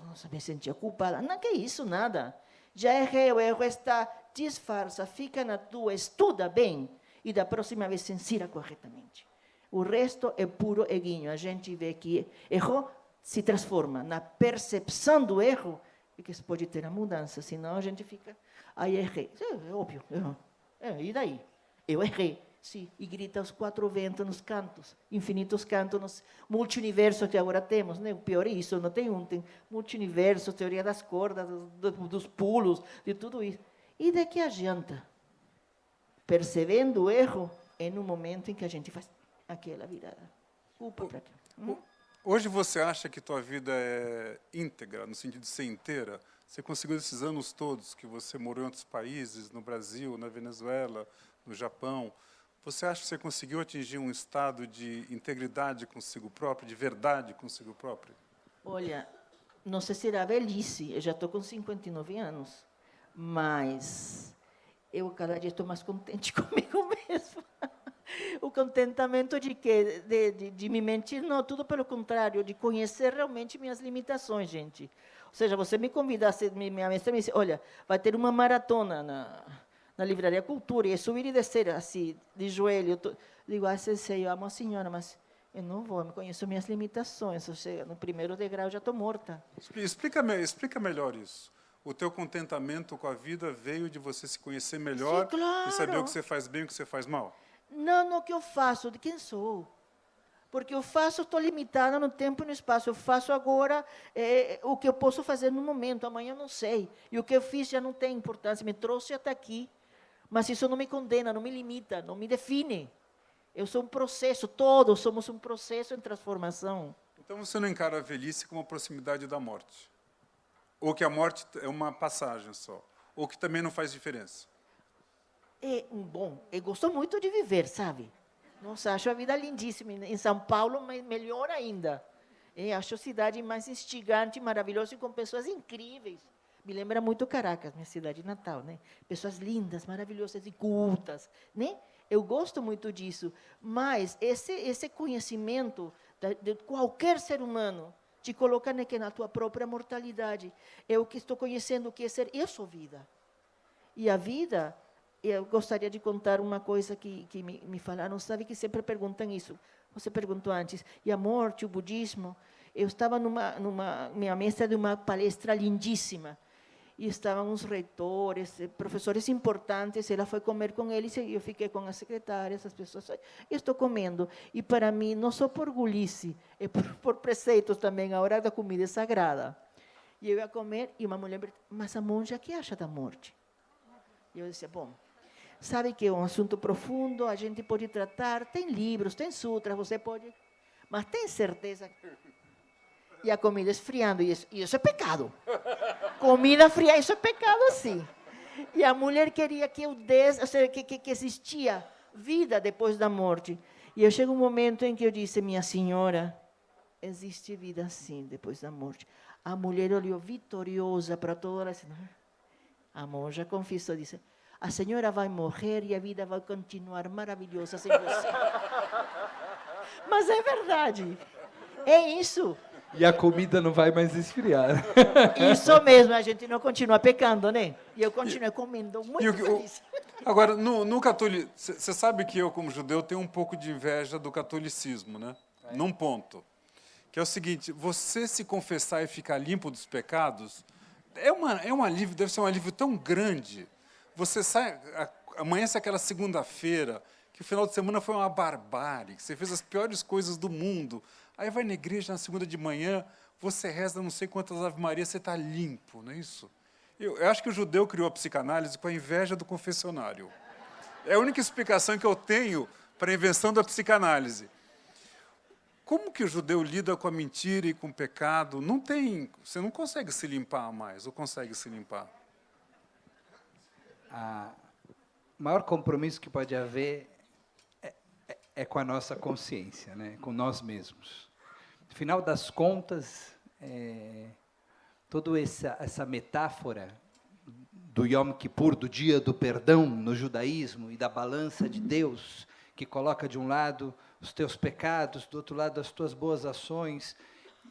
nossa, me sentia culpada, não que isso, nada. Já errei, o erro está, disfarça, fica na tua, estuda bem, e da próxima vez se ensina corretamente. O resto é puro eguinho. A gente vê que errou, se transforma na percepção do erro, e que pode ter a mudança, senão a gente fica, aí errei. É óbvio, e daí? Eu errei. Sim, e grita aos 4 ventos nos cantos, infinitos cantos nos multiversos que agora temos, né? O pior é isso, não tem tem multiverso, teoria das cordas, dos pulos, de tudo isso. E de que adianta? Percebendo o erro, é no momento em que a gente faz aquela virada. Culpa para quê? Hoje você acha que tua vida é íntegra, no sentido de ser inteira? Você conseguiu esses anos todos que você morou em outros países, no Brasil, na Venezuela, no Japão, você acha que você conseguiu atingir um estado de integridade consigo próprio, de verdade consigo próprio? Olha, não sei se era velhice, eu já estou com 59 anos, mas eu cada dia estou mais contente comigo mesmo. O contentamento de que de me mentir, não, tudo pelo contrário, de conhecer realmente minhas limitações, gente. Ou seja, você me convidasse, minha mestra me disse, olha, vai ter uma maratona na Livraria Cultura, e é subir e descer, assim, de joelho. Digo, sei, eu amo a senhora, mas eu não vou, eu conheço minhas limitações, ou seja, no primeiro degrau já estou morta. Explica melhor isso. O teu contentamento com a vida veio de você se conhecer melhor. Sim, claro. E saber o que você faz bem e o que você faz mal? Não, no que eu faço, de quem sou. Porque eu faço, estou limitada no tempo e no espaço. Eu faço agora o que eu posso fazer no momento, amanhã eu não sei. E o que eu fiz já não tem importância, me trouxe até aqui. Mas isso não me condena, não me limita, não me define. Eu sou um processo, todos somos um processo em transformação. Então você não encara a velhice como a proximidade da morte? Ou que a morte é uma passagem só? Ou que também não faz diferença? Eu gosto muito de viver, sabe? Nossa, acho a vida lindíssima. Em São Paulo, melhor ainda. Acho a cidade mais instigante, maravilhosa e com pessoas incríveis. Me lembra muito Caracas, minha cidade natal, né? Pessoas lindas, maravilhosas e cultas, né? Eu gosto muito disso, mas esse conhecimento de qualquer ser humano te coloca na tua própria mortalidade. Eu que estou conhecendo o que é ser, eu sou vida. E a vida, eu gostaria de contar uma coisa que me falaram, sabe que sempre perguntam isso. Você perguntou antes, e a morte, o budismo? Eu estava minha mesa de uma palestra lindíssima, e estavam uns reitores, professores importantes, ela foi comer com eles, e eu fiquei com as secretárias, as pessoas, e estou comendo. E para mim, não só por golice, é por preceitos também, a hora da comida é sagrada. E eu ia comer, e uma mulher me perguntou, mas a monja, o que acha da morte? E eu disse, bom, sabe que é um assunto profundo, a gente pode tratar, tem livros, tem sutras, você pode, mas tem certeza? E a comida esfriando, e isso é pecado. Comida fria, isso é pecado, sim. E a mulher queria que eu desse, ou seja, que existia vida depois da morte. E eu chego um momento em que eu disse, minha senhora, existe vida sim depois da morte. A mulher olhou vitoriosa para toda a senhora. A monja confessou, disse, a senhora vai morrer e a vida vai continuar maravilhosa sem você. Mas é verdade. É isso. E a comida não vai mais esfriar. Isso mesmo, a gente não continua pecando, né? E eu continuo comendo muito feliz. Agora, no catolicismo, você sabe que eu, como judeu, tenho um pouco de inveja do catolicismo, né? Num ponto. Que é o seguinte, você se confessar e ficar limpo dos pecados, é um alívio, deve ser um alívio tão grande. Você sai, amanhece aquela segunda-feira, que o final de semana foi uma barbárie, que você fez as piores coisas do mundo. Aí vai na igreja na segunda de manhã, você reza não sei quantas Ave Maria, você está limpo, não é isso? Eu acho que o judeu criou a psicanálise com a inveja do confessionário. É a única explicação que eu tenho para a invenção da psicanálise. Como que o judeu lida com a mentira e com o pecado? Você não consegue se limpar mais, ou consegue se limpar? O maior compromisso que pode haver é com a nossa consciência, né? Com nós mesmos. No final das contas, toda essa metáfora do Yom Kippur, do dia do perdão no judaísmo, e da balança de Deus, que coloca de um lado os teus pecados, do outro lado as tuas boas ações,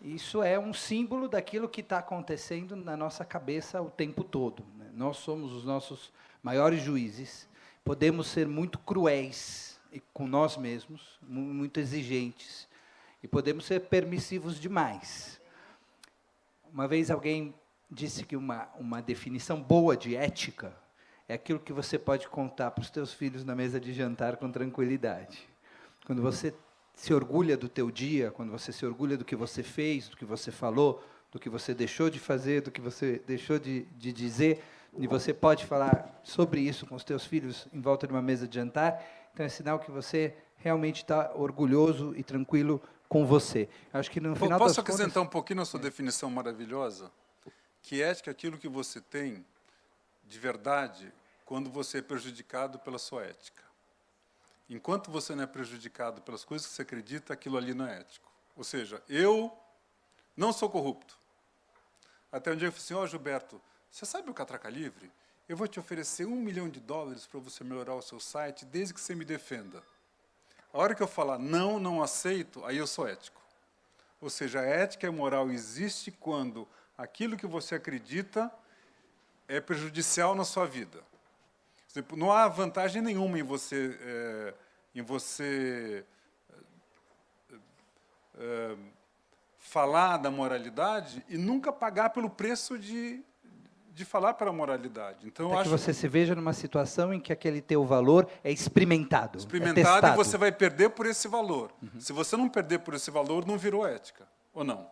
isso é um símbolo daquilo que está acontecendo na nossa cabeça o tempo todo, né? Nós somos os nossos maiores juízes, podemos ser muito cruéis com nós mesmos, muito exigentes, e podemos ser permissivos demais. Uma vez alguém disse que uma definição boa de ética é aquilo que você pode contar para os teus filhos na mesa de jantar com tranquilidade. Quando você se orgulha do teu dia, quando você se orgulha do que você fez, do que você falou, do que você deixou de fazer, do que você deixou de dizer, e você pode falar sobre isso com os teus filhos em volta de uma mesa de jantar, então é sinal que você realmente está orgulhoso e tranquilo com você. Acho que no final das contas... Posso acrescentar um pouquinho na sua definição maravilhosa? Que ética é aquilo que você tem de verdade quando você é prejudicado pela sua ética. Enquanto você não é prejudicado pelas coisas que você acredita, aquilo ali não é ético. Ou seja, eu não sou corrupto. Até um dia eu falei assim, Gilberto, você sabe o Catraca Livre? Eu vou te oferecer $1 milhão para você melhorar o seu site, desde que você me defenda. A hora que eu falar não aceito, aí eu sou ético. Ou seja, a ética e a moral existe quando aquilo que você acredita é prejudicial na sua vida. Por exemplo, não há vantagem nenhuma em você falar da moralidade e nunca pagar pelo preço de falar pela moralidade. Então, acho que você se veja numa situação em que aquele teu valor é experimentado. Experimentado, e você vai perder por esse valor. Se você não perder por esse valor, não virou ética. Ou não?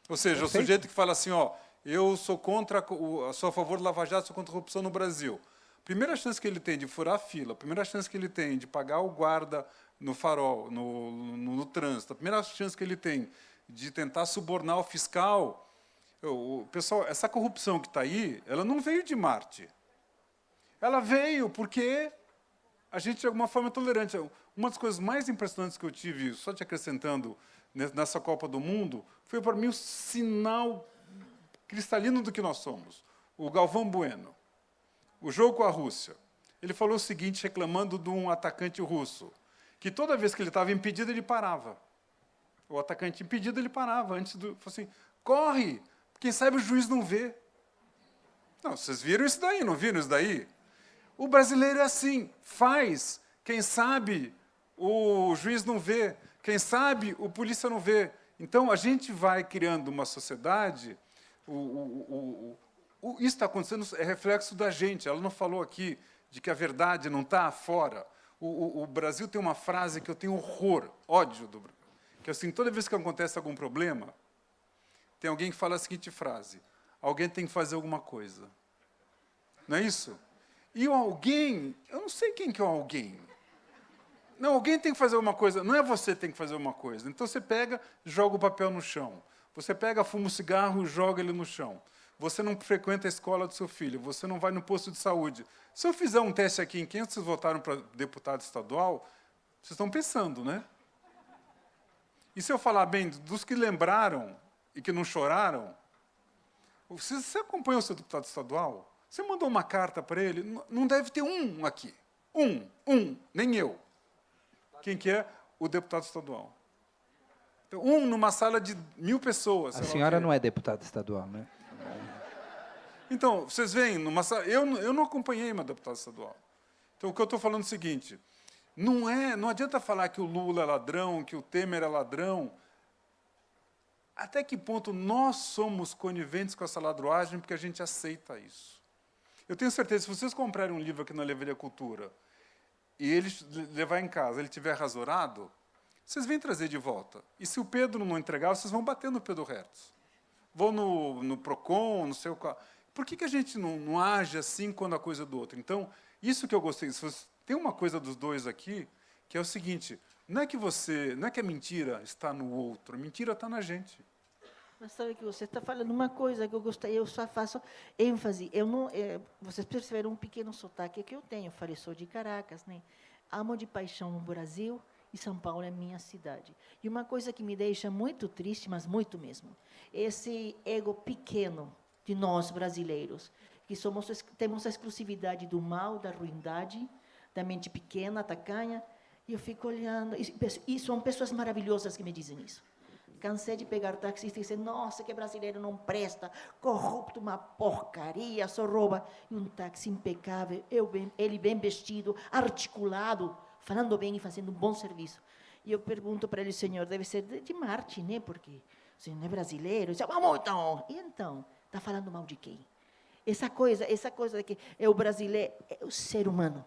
Ou seja, o sujeito que fala assim, eu sou sou a favor do Lava Jato, sou contra a corrupção no Brasil. Primeira chance que ele tem de furar a fila, a primeira chance que ele tem de pagar o guarda no farol, no trânsito, a primeira chance que ele tem de tentar subornar o fiscal... Pessoal, essa corrupção que está aí, ela não veio de Marte. Ela veio porque a gente, de alguma forma, é tolerante. Uma das coisas mais impressionantes que eu tive, só te acrescentando, nessa Copa do Mundo, foi, para mim, o sinal cristalino do que nós somos. O Galvão Bueno. O jogo com a Rússia. Ele falou o seguinte, reclamando de um atacante russo, que toda vez que ele estava impedido, ele parava. O atacante impedido, ele parava. Antes do, falou assim, corre, quem sabe o juiz não vê. Não, vocês viram isso daí, não viram isso daí? O brasileiro é assim, faz, quem sabe o juiz não vê, quem sabe o polícia não vê. Então, a gente vai criando uma sociedade, isso está acontecendo, é reflexo da gente. Ela não falou aqui de que a verdade não está fora. O Brasil tem uma frase que eu tenho horror, ódio do Brasil, que é assim, toda vez que acontece algum problema, tem alguém que fala a seguinte frase, alguém tem que fazer alguma coisa. Não é isso? E o alguém, eu não sei quem que é o alguém. Não, alguém tem que fazer alguma coisa, não é você que tem que fazer uma coisa. Então, você pega, joga o papel no chão. Você pega, fuma um cigarro e joga ele no chão. Você não frequenta a escola do seu filho, você não vai no posto de saúde. Se eu fizer um teste aqui em quem vocês votaram para deputado estadual, vocês estão pensando, né? E se eu falar bem dos que lembraram e que não choraram, você acompanhou o seu deputado estadual? Você mandou uma carta para ele? Não deve ter um aqui. Nem eu. Quem que é? O deputado estadual. Então, numa sala de 1000 pessoas. A senhora não é deputada estadual, né? Então, vocês veem, numa sala, eu não acompanhei uma deputada estadual. Então, o que eu estou falando é o seguinte, não adianta falar que o Lula é ladrão, que o Temer é ladrão. Até que ponto nós somos coniventes com essa ladroagem porque a gente aceita isso? Eu tenho certeza, se vocês comprarem um livro aqui na Livraria Cultura e ele levar em casa, ele estiver rasurado, vocês vêm trazer de volta. E se o Pedro não entregar, vocês vão bater no Pedro Hertz. Vão no Procon, no seu... Por que a gente não age assim quando a coisa é do outro? Então, isso que eu gostei, tem uma coisa dos dois aqui, que é o seguinte, não é que a mentira está no outro, a mentira está na gente. Mas sabe que você está falando uma coisa que eu gostei, eu só faço ênfase. Vocês perceberam um pequeno sotaque que eu tenho, falei, sou de Caracas, né? Amo de paixão o Brasil e São Paulo é minha cidade. E uma coisa que me deixa muito triste, mas muito mesmo, esse ego pequeno de nós brasileiros, que temos a exclusividade do mal, da ruindade, da mente pequena, tacanha, e eu fico olhando, e são pessoas maravilhosas que me dizem isso. Cansei de pegar taxista e dizer, nossa, que brasileiro não presta, corrupto, uma porcaria, só rouba. E um táxi impecável, ele bem vestido, articulado, falando bem e fazendo um bom serviço. E eu pergunto para ele, senhor, deve ser de Marte, né? Porque o senhor não é brasileiro. Ele diz, vamos então. E então? Está falando mal de quem? Essa coisa de que é o brasileiro, é o ser humano.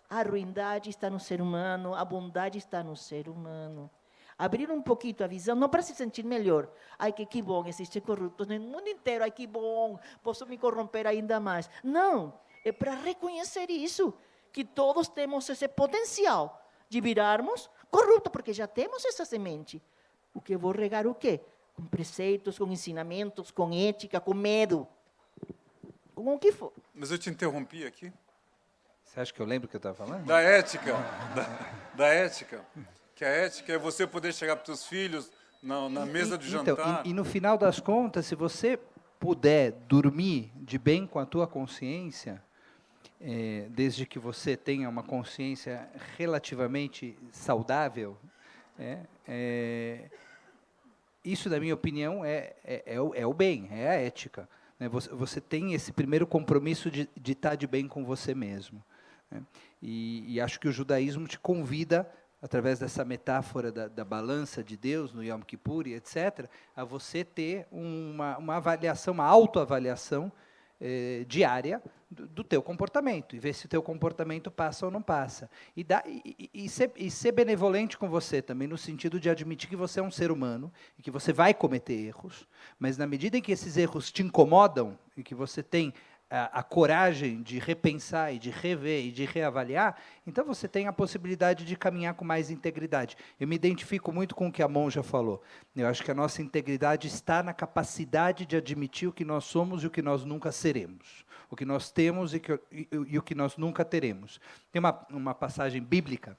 A ruindade está no ser humano, a bondade está no ser humano. Abrir um pouquinho a visão, não para se sentir melhor. Ai, que bom, existem corruptos no mundo inteiro, ai, que bom, posso me corromper ainda mais. Não, é para reconhecer isso, que todos temos esse potencial de virarmos corruptos, porque já temos essa semente. O que eu vou regar o quê? Com preceitos, com ensinamentos, com ética, com medo, com o que for. Mas eu te interrompi aqui. Você acha que eu lembro o que eu estava falando? Da ética, da ética. Que a ética é você poder chegar para os seus filhos na mesa de jantar. Então, e no final das contas, se você puder dormir de bem com a tua consciência, desde que você tenha uma consciência relativamente saudável, isso, na minha opinião, é o bem, é a ética. Né? Você tem esse primeiro compromisso de estar de bem com você mesmo. Né? E acho que o judaísmo te convida, através dessa metáfora da balança de Deus, no Yom Kippur, etc., a você ter uma avaliação, uma autoavaliação diária do teu comportamento, e ver se o teu comportamento passa ou não passa. E ser benevolente com você também, no sentido de admitir que você é um ser humano, e que você vai cometer erros, mas na medida em que esses erros te incomodam, e que você tem a coragem de repensar e de rever e de reavaliar, então você tem a possibilidade de caminhar com mais integridade. Eu me identifico muito com o que a monja falou. Eu acho que a nossa integridade está na capacidade de admitir o que nós somos e o que nós nunca seremos. O que nós temos e o que nós nunca teremos. Tem uma passagem bíblica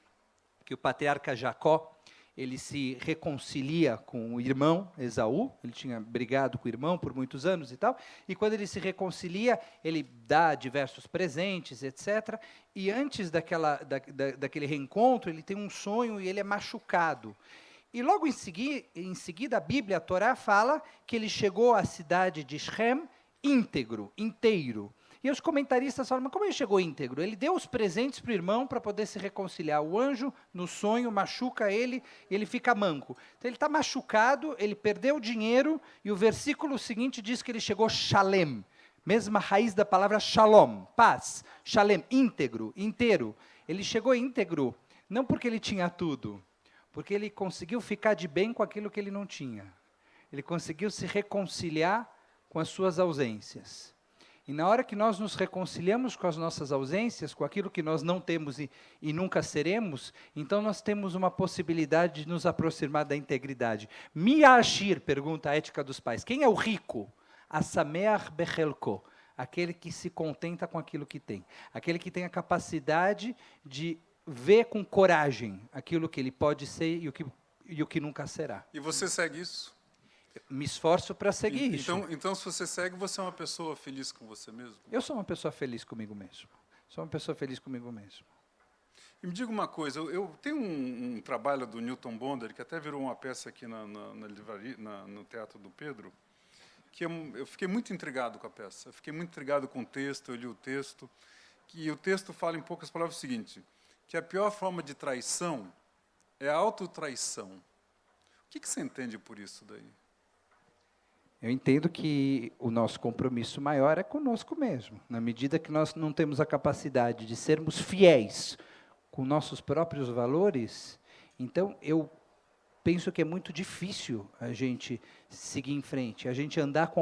que o patriarca Jacó, ele se reconcilia com o irmão Esaú, ele tinha brigado com o irmão por muitos anos e tal, e quando ele se reconcilia, ele dá diversos presentes, etc., e antes daquele reencontro, ele tem um sonho e ele é machucado. E logo em seguida, a Bíblia, a Torá, fala que ele chegou à cidade de Shem íntegro, inteiro. E os comentaristas falam, mas como ele chegou íntegro? Ele deu os presentes para o irmão para poder se reconciliar. O anjo, no sonho, machuca ele e ele fica manco. Então ele está machucado, ele perdeu o dinheiro, e o versículo seguinte diz que ele chegou shalem, mesma raiz da palavra shalom, paz, shalem, íntegro, inteiro. Ele chegou íntegro, não porque ele tinha tudo, porque ele conseguiu ficar de bem com aquilo que ele não tinha. Ele conseguiu se reconciliar com as suas ausências. E na hora que nós nos reconciliamos com as nossas ausências, com aquilo que nós não temos e nunca seremos, então nós temos uma possibilidade de nos aproximar da integridade. Miashir, pergunta a Ética dos Pais, quem é o rico? Asameach bechelko, aquele que se contenta com aquilo que tem. Aquele que tem a capacidade de ver com coragem aquilo que ele pode ser e o que nunca será. E você segue isso? Me esforço para seguir isso. Então, se você segue, você é uma pessoa feliz com você mesmo? Eu sou uma pessoa feliz comigo mesmo. Sou uma pessoa feliz comigo mesmo. E me diga uma coisa, eu tenho um trabalho do Newton Bonder, que até virou uma peça aqui na livraria, no Teatro do Pedro, que eu fiquei muito intrigado com a peça. Eu fiquei muito intrigado com o texto, eu li o texto, e o texto fala em poucas palavras o seguinte, que a pior forma de traição é a autotraição. O que você entende por isso daí? Eu entendo que o nosso compromisso maior é conosco mesmo. Na medida que nós não temos a capacidade de sermos fiéis com nossos próprios valores, então eu penso que é muito difícil a gente seguir em frente, a gente andar com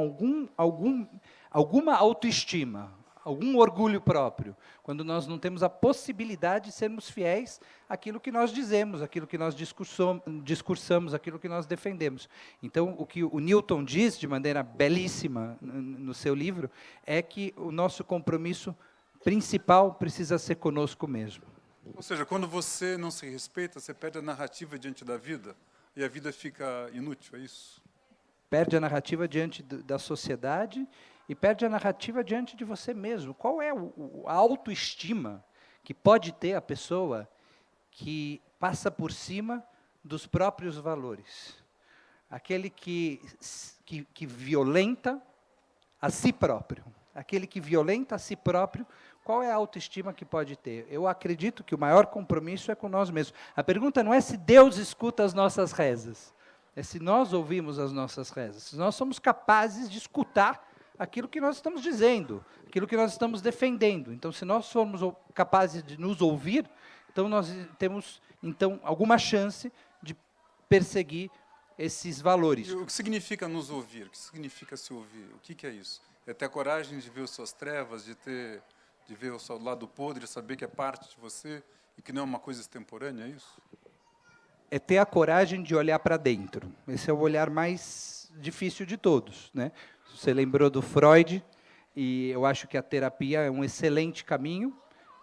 alguma autoestima, algum orgulho próprio, quando nós não temos a possibilidade de sermos fiéis àquilo que nós dizemos, àquilo que nós discursamos, àquilo que nós defendemos. Então, o que o Newton diz, de maneira belíssima no seu livro, é que o nosso compromisso principal precisa ser conosco mesmo. Ou seja, quando você não se respeita, você perde a narrativa diante da vida, e a vida fica inútil, é isso? Perde a narrativa diante da sociedade, e perde a narrativa diante de você mesmo. Qual é a autoestima que pode ter a pessoa que passa por cima dos próprios valores? Aquele que violenta a si próprio. Aquele que violenta a si próprio, qual é a autoestima que pode ter? Eu acredito que o maior compromisso é com nós mesmos. A pergunta não é se Deus escuta as nossas rezas, é se nós ouvimos as nossas rezas, se nós somos capazes de escutar aquilo que nós estamos dizendo, aquilo que nós estamos defendendo. Então, se nós formos capazes de nos ouvir, então nós temos alguma chance de perseguir esses valores. E o que significa nos ouvir? O que significa se ouvir? O que é isso? É ter a coragem de ver as suas trevas, de ver o seu lado podre, saber que é parte de você e que não é uma coisa extemporânea, é isso? É ter a coragem de olhar para dentro. Esse é o olhar mais difícil de todos, né? Você lembrou do Freud, e eu acho que a terapia é um excelente caminho,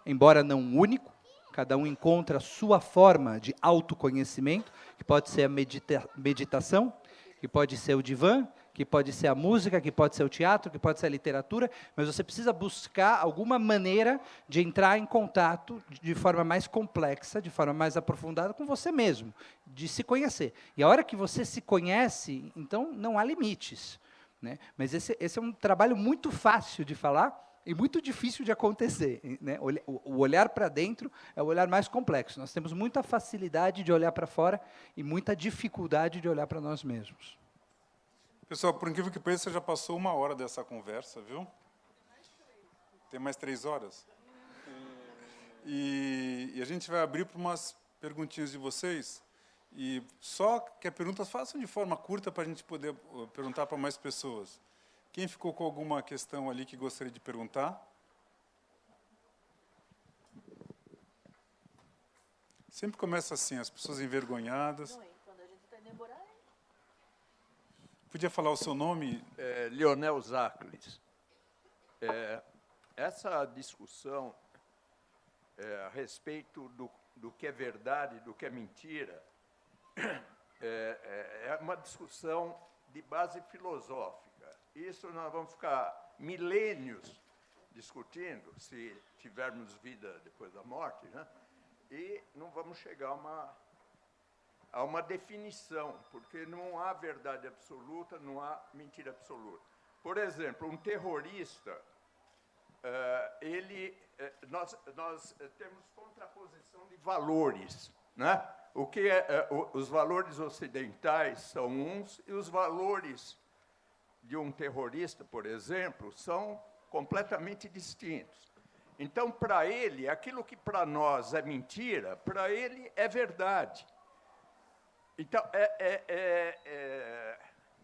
embora não único. Cada um encontra a sua forma de autoconhecimento, que pode ser a meditação, que pode ser o divã, que pode ser a música, que pode ser o teatro, que pode ser a literatura, mas você precisa buscar alguma maneira de entrar em contato de forma mais complexa, de forma mais aprofundada com você mesmo, de se conhecer. E a hora que você se conhece, então não há limites, né? Mas esse é um trabalho muito fácil de falar e muito difícil de acontecer, né? O olhar para dentro é o olhar mais complexo. Nós temos muita facilidade de olhar para fora e muita dificuldade de olhar para nós mesmos. Pessoal, por incrível que pareça, já passou 1 hora dessa conversa, viu? Tem mais 3 horas? E a gente vai abrir para umas perguntinhas de vocês. E só que as perguntas façam de forma curta para a gente poder perguntar para mais pessoas. Quem ficou com alguma questão ali que gostaria de perguntar? Sempre começa assim, as pessoas envergonhadas. Quando a gente está demorando. Podia falar o seu nome? Leonel Zacles. Essa discussão a respeito do que é verdade e do que é mentira é uma discussão de base filosófica. Isso nós vamos ficar milênios discutindo, se tivermos vida depois da morte, né? E não vamos chegar a uma definição, porque não há verdade absoluta, não há mentira absoluta. Por exemplo, um terrorista, nós temos contraposição de valores, né? Os valores ocidentais são uns e os valores de um terrorista, por exemplo, são completamente distintos. Então, para ele, aquilo que para nós é mentira, para ele é verdade. Então, é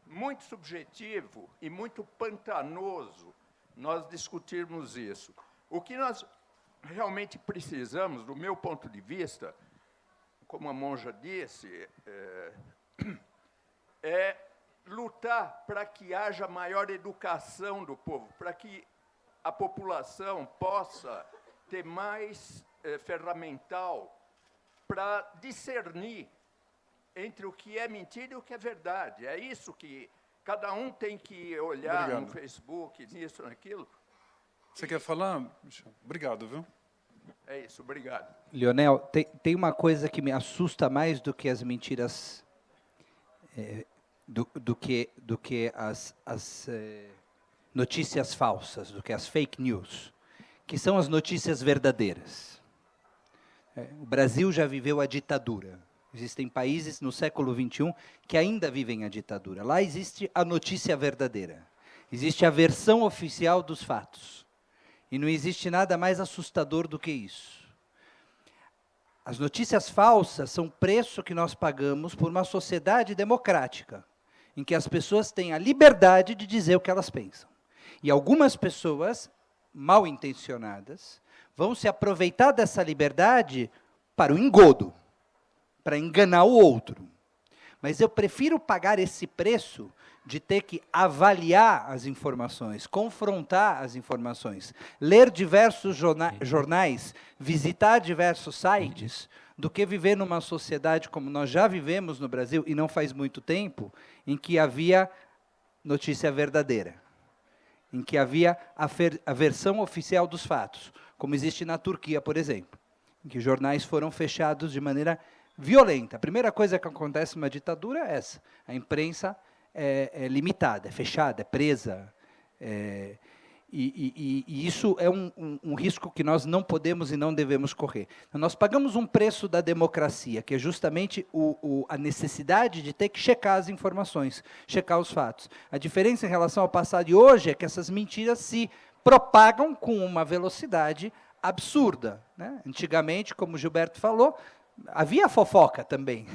muito subjetivo e muito pantanoso nós discutirmos isso. O que nós realmente precisamos, do meu ponto de vista, como a monja disse, é lutar para que haja maior educação do povo, para que a população possa ter mais ferramental para discernir entre o que é mentira e o que é verdade. É isso que cada um tem que olhar no Facebook, nisso, naquilo. Você quer falar, Michel? Obrigado, viu? É isso, obrigado. Leonel, tem uma coisa que me assusta mais do que as mentiras, do que as notícias falsas, do que as fake news, que são as notícias verdadeiras. O Brasil já viveu a ditadura. Existem países no século XXI que ainda vivem a ditadura. Lá existe a notícia verdadeira. Existe a versão oficial dos fatos. E não existe nada mais assustador do que isso. As notícias falsas são o preço que nós pagamos por uma sociedade democrática, em que as pessoas têm a liberdade de dizer o que elas pensam. E algumas pessoas, mal intencionadas, vão se aproveitar dessa liberdade para o engodo, para enganar o outro. Mas eu prefiro pagar esse preço de ter que avaliar as informações, confrontar as informações, ler diversos jornais, visitar diversos sites, do que viver numa sociedade como nós já vivemos no Brasil, e não faz muito tempo, em que havia notícia verdadeira, em que havia a versão oficial dos fatos, como existe na Turquia, por exemplo, em que jornais foram fechados de maneira violenta. A primeira coisa que acontece numa ditadura é essa. A imprensa é limitada, é fechada, é presa. E isso é um risco que nós não podemos e não devemos correr. Então, nós pagamos um preço da democracia, que é justamente a necessidade de ter que checar as informações, checar os fatos. A diferença em relação ao passado de hoje é que essas mentiras se propagam com uma velocidade absurda, né? Antigamente, como o Gilberto falou, havia fofoca também.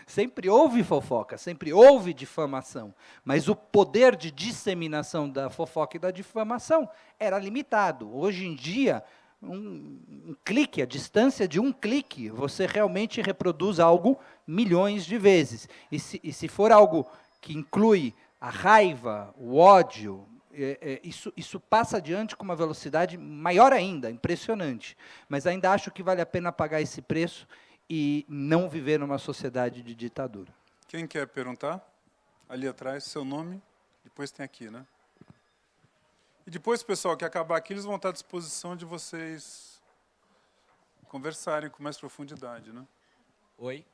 Sempre houve fofoca, sempre houve difamação. Mas o poder de disseminação da fofoca e da difamação era limitado. Hoje em dia, um clique, a distância de um clique, você realmente reproduz algo milhões de vezes. E se for algo que inclui a raiva, o ódio, isso passa adiante com uma velocidade maior ainda, impressionante. Mas ainda acho que vale a pena pagar esse preço e não viver numa sociedade de ditadura. Quem quer perguntar? Ali atrás, seu nome, depois tem aqui, né? E depois, pessoal, que acabar aqui, eles vão estar à disposição de vocês conversarem com mais profundidade, né? Oi,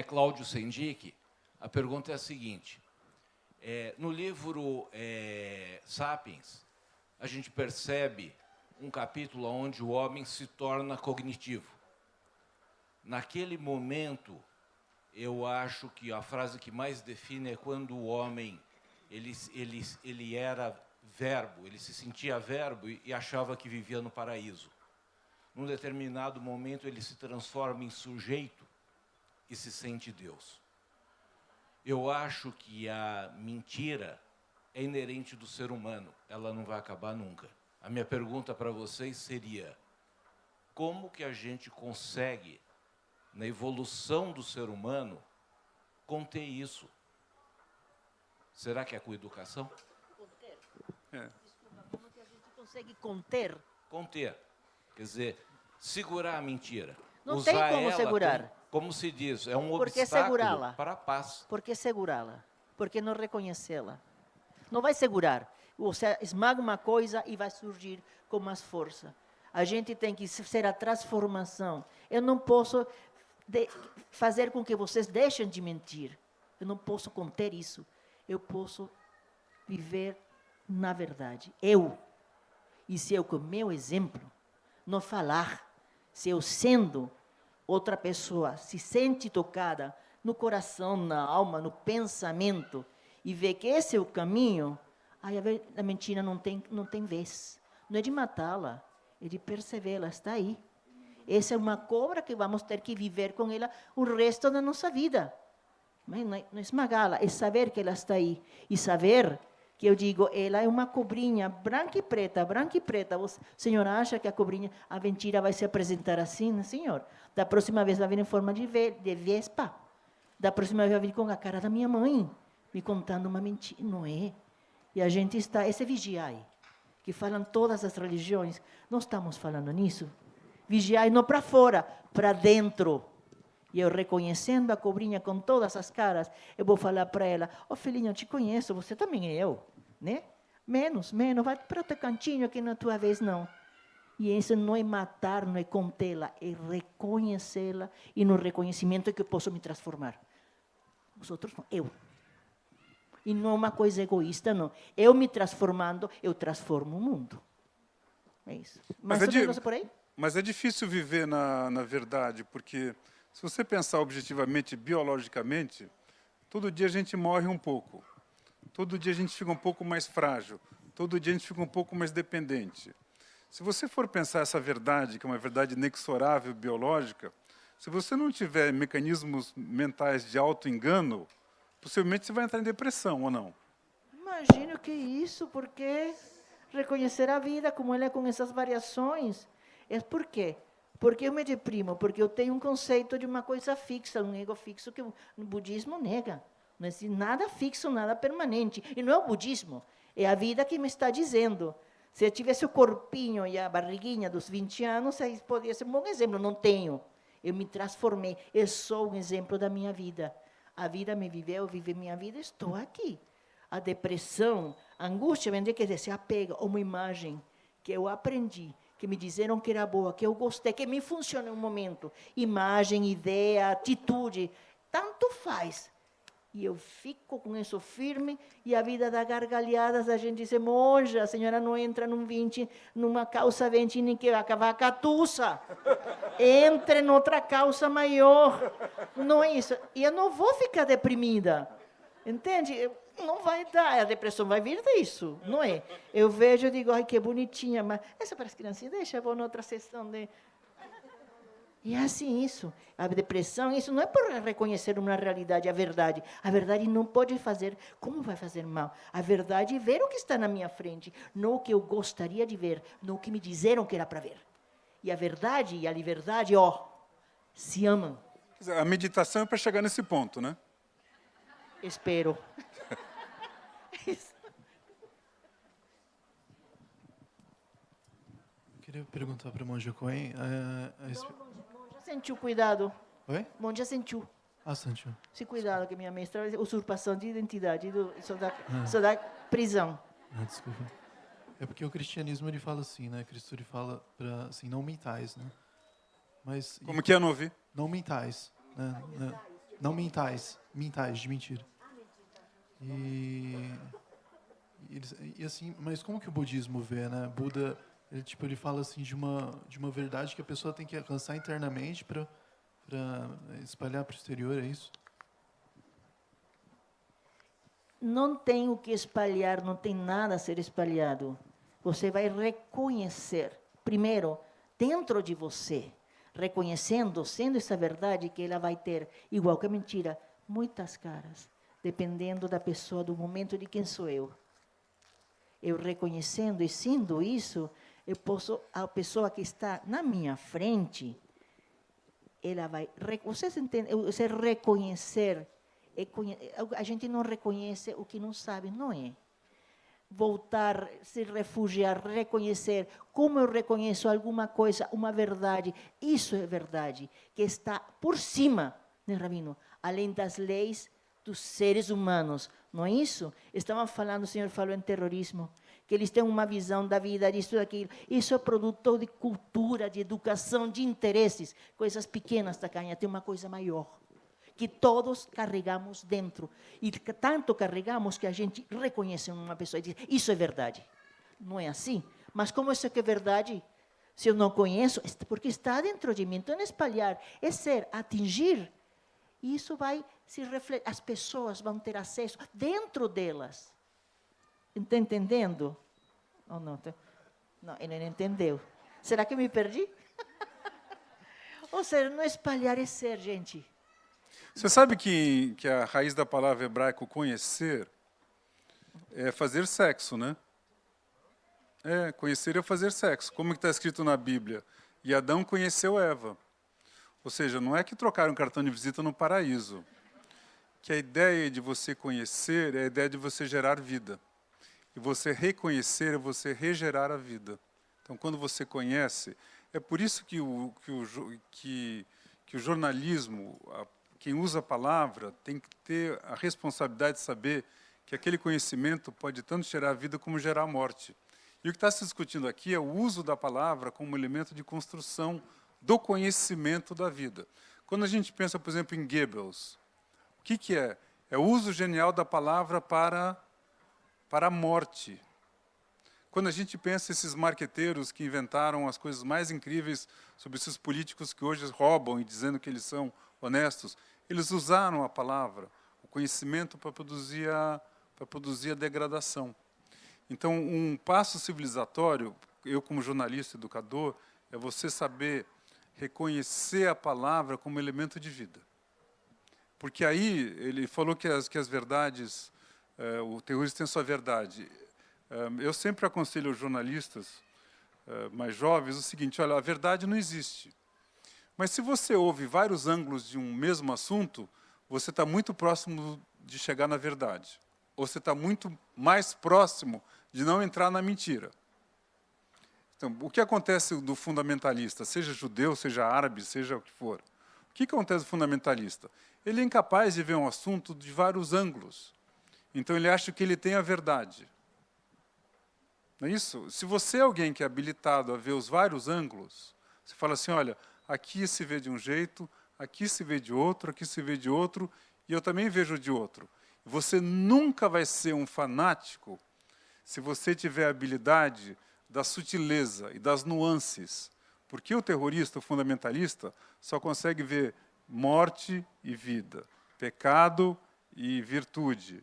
Cláudio Sendic. A pergunta é a seguinte. No livro Sapiens, a gente percebe um capítulo onde o homem se torna cognitivo. Naquele momento, eu acho que a frase que mais define é quando o homem ele era verbo, ele se sentia verbo e achava que vivia no paraíso. Num determinado momento, ele se transforma em sujeito e se sente Deus. Eu acho que a mentira é inerente do ser humano, ela não vai acabar nunca. A minha pergunta para vocês seria: como que a gente consegue, na evolução do ser humano, conter isso? Será que é com educação? Conter? Desculpa, como que a gente consegue conter? Conter. Quer dizer, segurar a mentira. Não usar tem como ela segurar. como se diz, é um Por que obstáculo segurá-la? para a paz. Por que segurá-la? Por que não reconhecê-la? Não vai segurar. Você esmaga uma coisa e vai surgir com mais força. A gente tem que ser a transformação. Eu não posso fazer com que vocês deixem de mentir. Eu não posso conter isso. Eu posso viver na verdade. E se eu, com meu exemplo, não falar, se eu sendo outra pessoa, se sente tocada no coração, na alma, no pensamento, e vê que esse é o caminho, aí a mentira não tem vez. Não é de matá-la, é de perceber, ela está aí. Essa é uma cobra que vamos ter que viver com ela o resto da nossa vida. Mas não é esmagá-la, é saber que ela está aí. E saber que eu digo, ela é uma cobrinha branca e preta, branca e preta. O senhor acha que a mentira vai se apresentar assim, né, senhor? Da próxima vez vai vir em forma de vespa. Da próxima vez vai vir com a cara da minha mãe, me contando uma mentira. Não é? E a gente está, esse vigiai, que falam todas as religiões, nós estamos falando nisso. Vigiai não para fora, para dentro. E eu reconhecendo a cobrinha com todas as caras, eu vou falar para ela, filhinha, eu te conheço, você também é eu, né? Menos, vai para o teu cantinho, que não é a tua vez, não. E isso não é matar, não é contê-la, é reconhecê-la, e no reconhecimento é que eu posso me transformar. Os outros não, eu. E não é uma coisa egoísta, não. Eu me transformando, eu transformo o mundo. É isso. Mas por aí? Mas é difícil viver na verdade, porque se você pensar objetivamente, biologicamente, todo dia a gente morre um pouco. Todo dia a gente fica um pouco mais frágil. Todo dia a gente fica um pouco mais dependente. Se você for pensar essa verdade, que é uma verdade inexorável, biológica, se você não tiver mecanismos mentais de auto-engano, possivelmente você vai entrar em depressão, ou não? Imagino que isso, porque reconhecer a vida como ela é com essas variações, é por quê? Porque eu me deprimo, porque eu tenho um conceito de uma coisa fixa, um ego fixo que o budismo nega. Não existe nada fixo, nada permanente. E não é o budismo, é a vida que me está dizendo. Se eu tivesse o corpinho e a barriguinha dos 20 anos, aí poderia ser um bom exemplo. Não tenho. Eu me transformei. Eu sou um exemplo da minha vida. A vida me viveu, eu vivi minha vida, estou aqui. A depressão, a angústia, vem de que se apega a uma imagem que eu aprendi, que me disseram que era boa, que eu gostei, que me funciona em um momento. Imagem, ideia, atitude, tanto faz. E eu fico com isso firme, e a vida dá gargalhadas, a gente diz, monja, a senhora não entra numa calça 20, nem que vai acabar a catuça. Entre em outra calça maior. Não é isso. E eu não vou ficar deprimida. Entende? Não vai dar, a depressão vai vir disso, não é? Eu vejo e digo, ai, que bonitinha, mas essa para as criancinhas, deixa, eu vou noutra sessão de... E é assim isso. A depressão, isso não é para reconhecer uma realidade, a verdade. A verdade não pode fazer, como vai fazer mal? A verdade é ver o que está na minha frente, não o que eu gostaria de ver, não o que me disseram que era para ver. E a verdade e a liberdade, se amam. A meditação é para chegar nesse ponto, né? Espero. Queria perguntar para a Monja Cohen. Monja sentiu cuidado. Oi? Monja sentiu. Sentiu. Se cuidado, que minha mestra é usurpação de identidade, só da prisão. Desculpa. É porque o cristianismo ele fala assim, né? Cristo ele fala para assim, não mentais, né? Mas como que é, não ouvi? Não mentais, né? Não mentais, mentais de mentira. E assim, mas como que o budismo vê, né? Buda, ele fala assim de uma verdade que a pessoa tem que alcançar internamente para espalhar para o exterior, é isso? Não tem o que espalhar, não tem nada a ser espalhado. Você vai reconhecer, primeiro, dentro de você, reconhecendo, sendo essa verdade, que ela vai ter, igual que a mentira, muitas caras, dependendo da pessoa, do momento de quem sou eu. Eu reconhecendo e sendo isso, eu posso, a pessoa que está na minha frente, ela vai, vocês entendem, você reconhecer, a gente não reconhece o que não sabe, não é? voltar, se refugiar, reconhecer. Como eu reconheço alguma coisa, uma verdade? Isso é verdade, que está por cima, né, Rabino? Além das leis dos seres humanos. Não é isso? Estavam falando, o senhor falou em terrorismo, que eles têm uma visão da vida, disso, daquilo. Isso é produto de cultura, de educação, de interesses. Coisas pequenas, tacanha, tem uma coisa maior, que todos carregamos dentro. E tanto carregamos que a gente reconhece uma pessoa e diz, isso é verdade. Não é assim? Mas como isso é que é verdade? Se eu não conheço, porque está dentro de mim. Então, espalhar, é ser, atingir. E isso vai se refletir, as pessoas vão ter acesso dentro delas. Está entendendo? Ou não? Não, ele não entendeu. Será que eu me perdi? Ou seja, não espalhar é ser, gente. Você sabe que a raiz da palavra hebraico conhecer é fazer sexo, né? Conhecer é fazer sexo. Como está escrito na Bíblia? E Adão conheceu Eva. Ou seja, não é que trocaram cartão de visita no paraíso. Que a ideia de você conhecer é a ideia de você gerar vida. E você reconhecer é você regerar a vida. Então, quando você conhece, é por isso que o jornalismo, quem usa a palavra, tem que ter a responsabilidade de saber que aquele conhecimento pode tanto gerar vida como gerar morte. E o que está se discutindo aqui é o uso da palavra como elemento de construção do conhecimento da vida. Quando a gente pensa, por exemplo, em Goebbels, o que é? É o uso genial da palavra para a morte. Quando a gente pensa esses marqueteiros que inventaram as coisas mais incríveis sobre esses políticos que hoje roubam e dizendo que eles são honestos, eles usaram a palavra, o conhecimento para produzir a degradação. Então, um passo civilizatório, eu como jornalista, educador, é você saber reconhecer a palavra como elemento de vida. Porque aí ele falou que as verdades, o terrorista tem sua verdade. Eu sempre aconselho aos jornalistas mais jovens o seguinte, olha, a verdade não existe. Mas se você ouve vários ângulos de um mesmo assunto, você está muito próximo de chegar na verdade. Ou você está muito mais próximo de não entrar na mentira. Então, o que acontece do fundamentalista, seja judeu, seja árabe, seja o que for? O que acontece do fundamentalista? Ele é incapaz de ver um assunto de vários ângulos. Então, ele acha que ele tem a verdade. Não é isso? Se você é alguém que é habilitado a ver os vários ângulos, você fala assim, olha, aqui se vê de um jeito, aqui se vê de outro, aqui se vê de outro, e eu também vejo de outro. Você nunca vai ser um fanático se você tiver a habilidade da sutileza e das nuances. Porque o terrorista, o fundamentalista, só consegue ver morte e vida, pecado e virtude.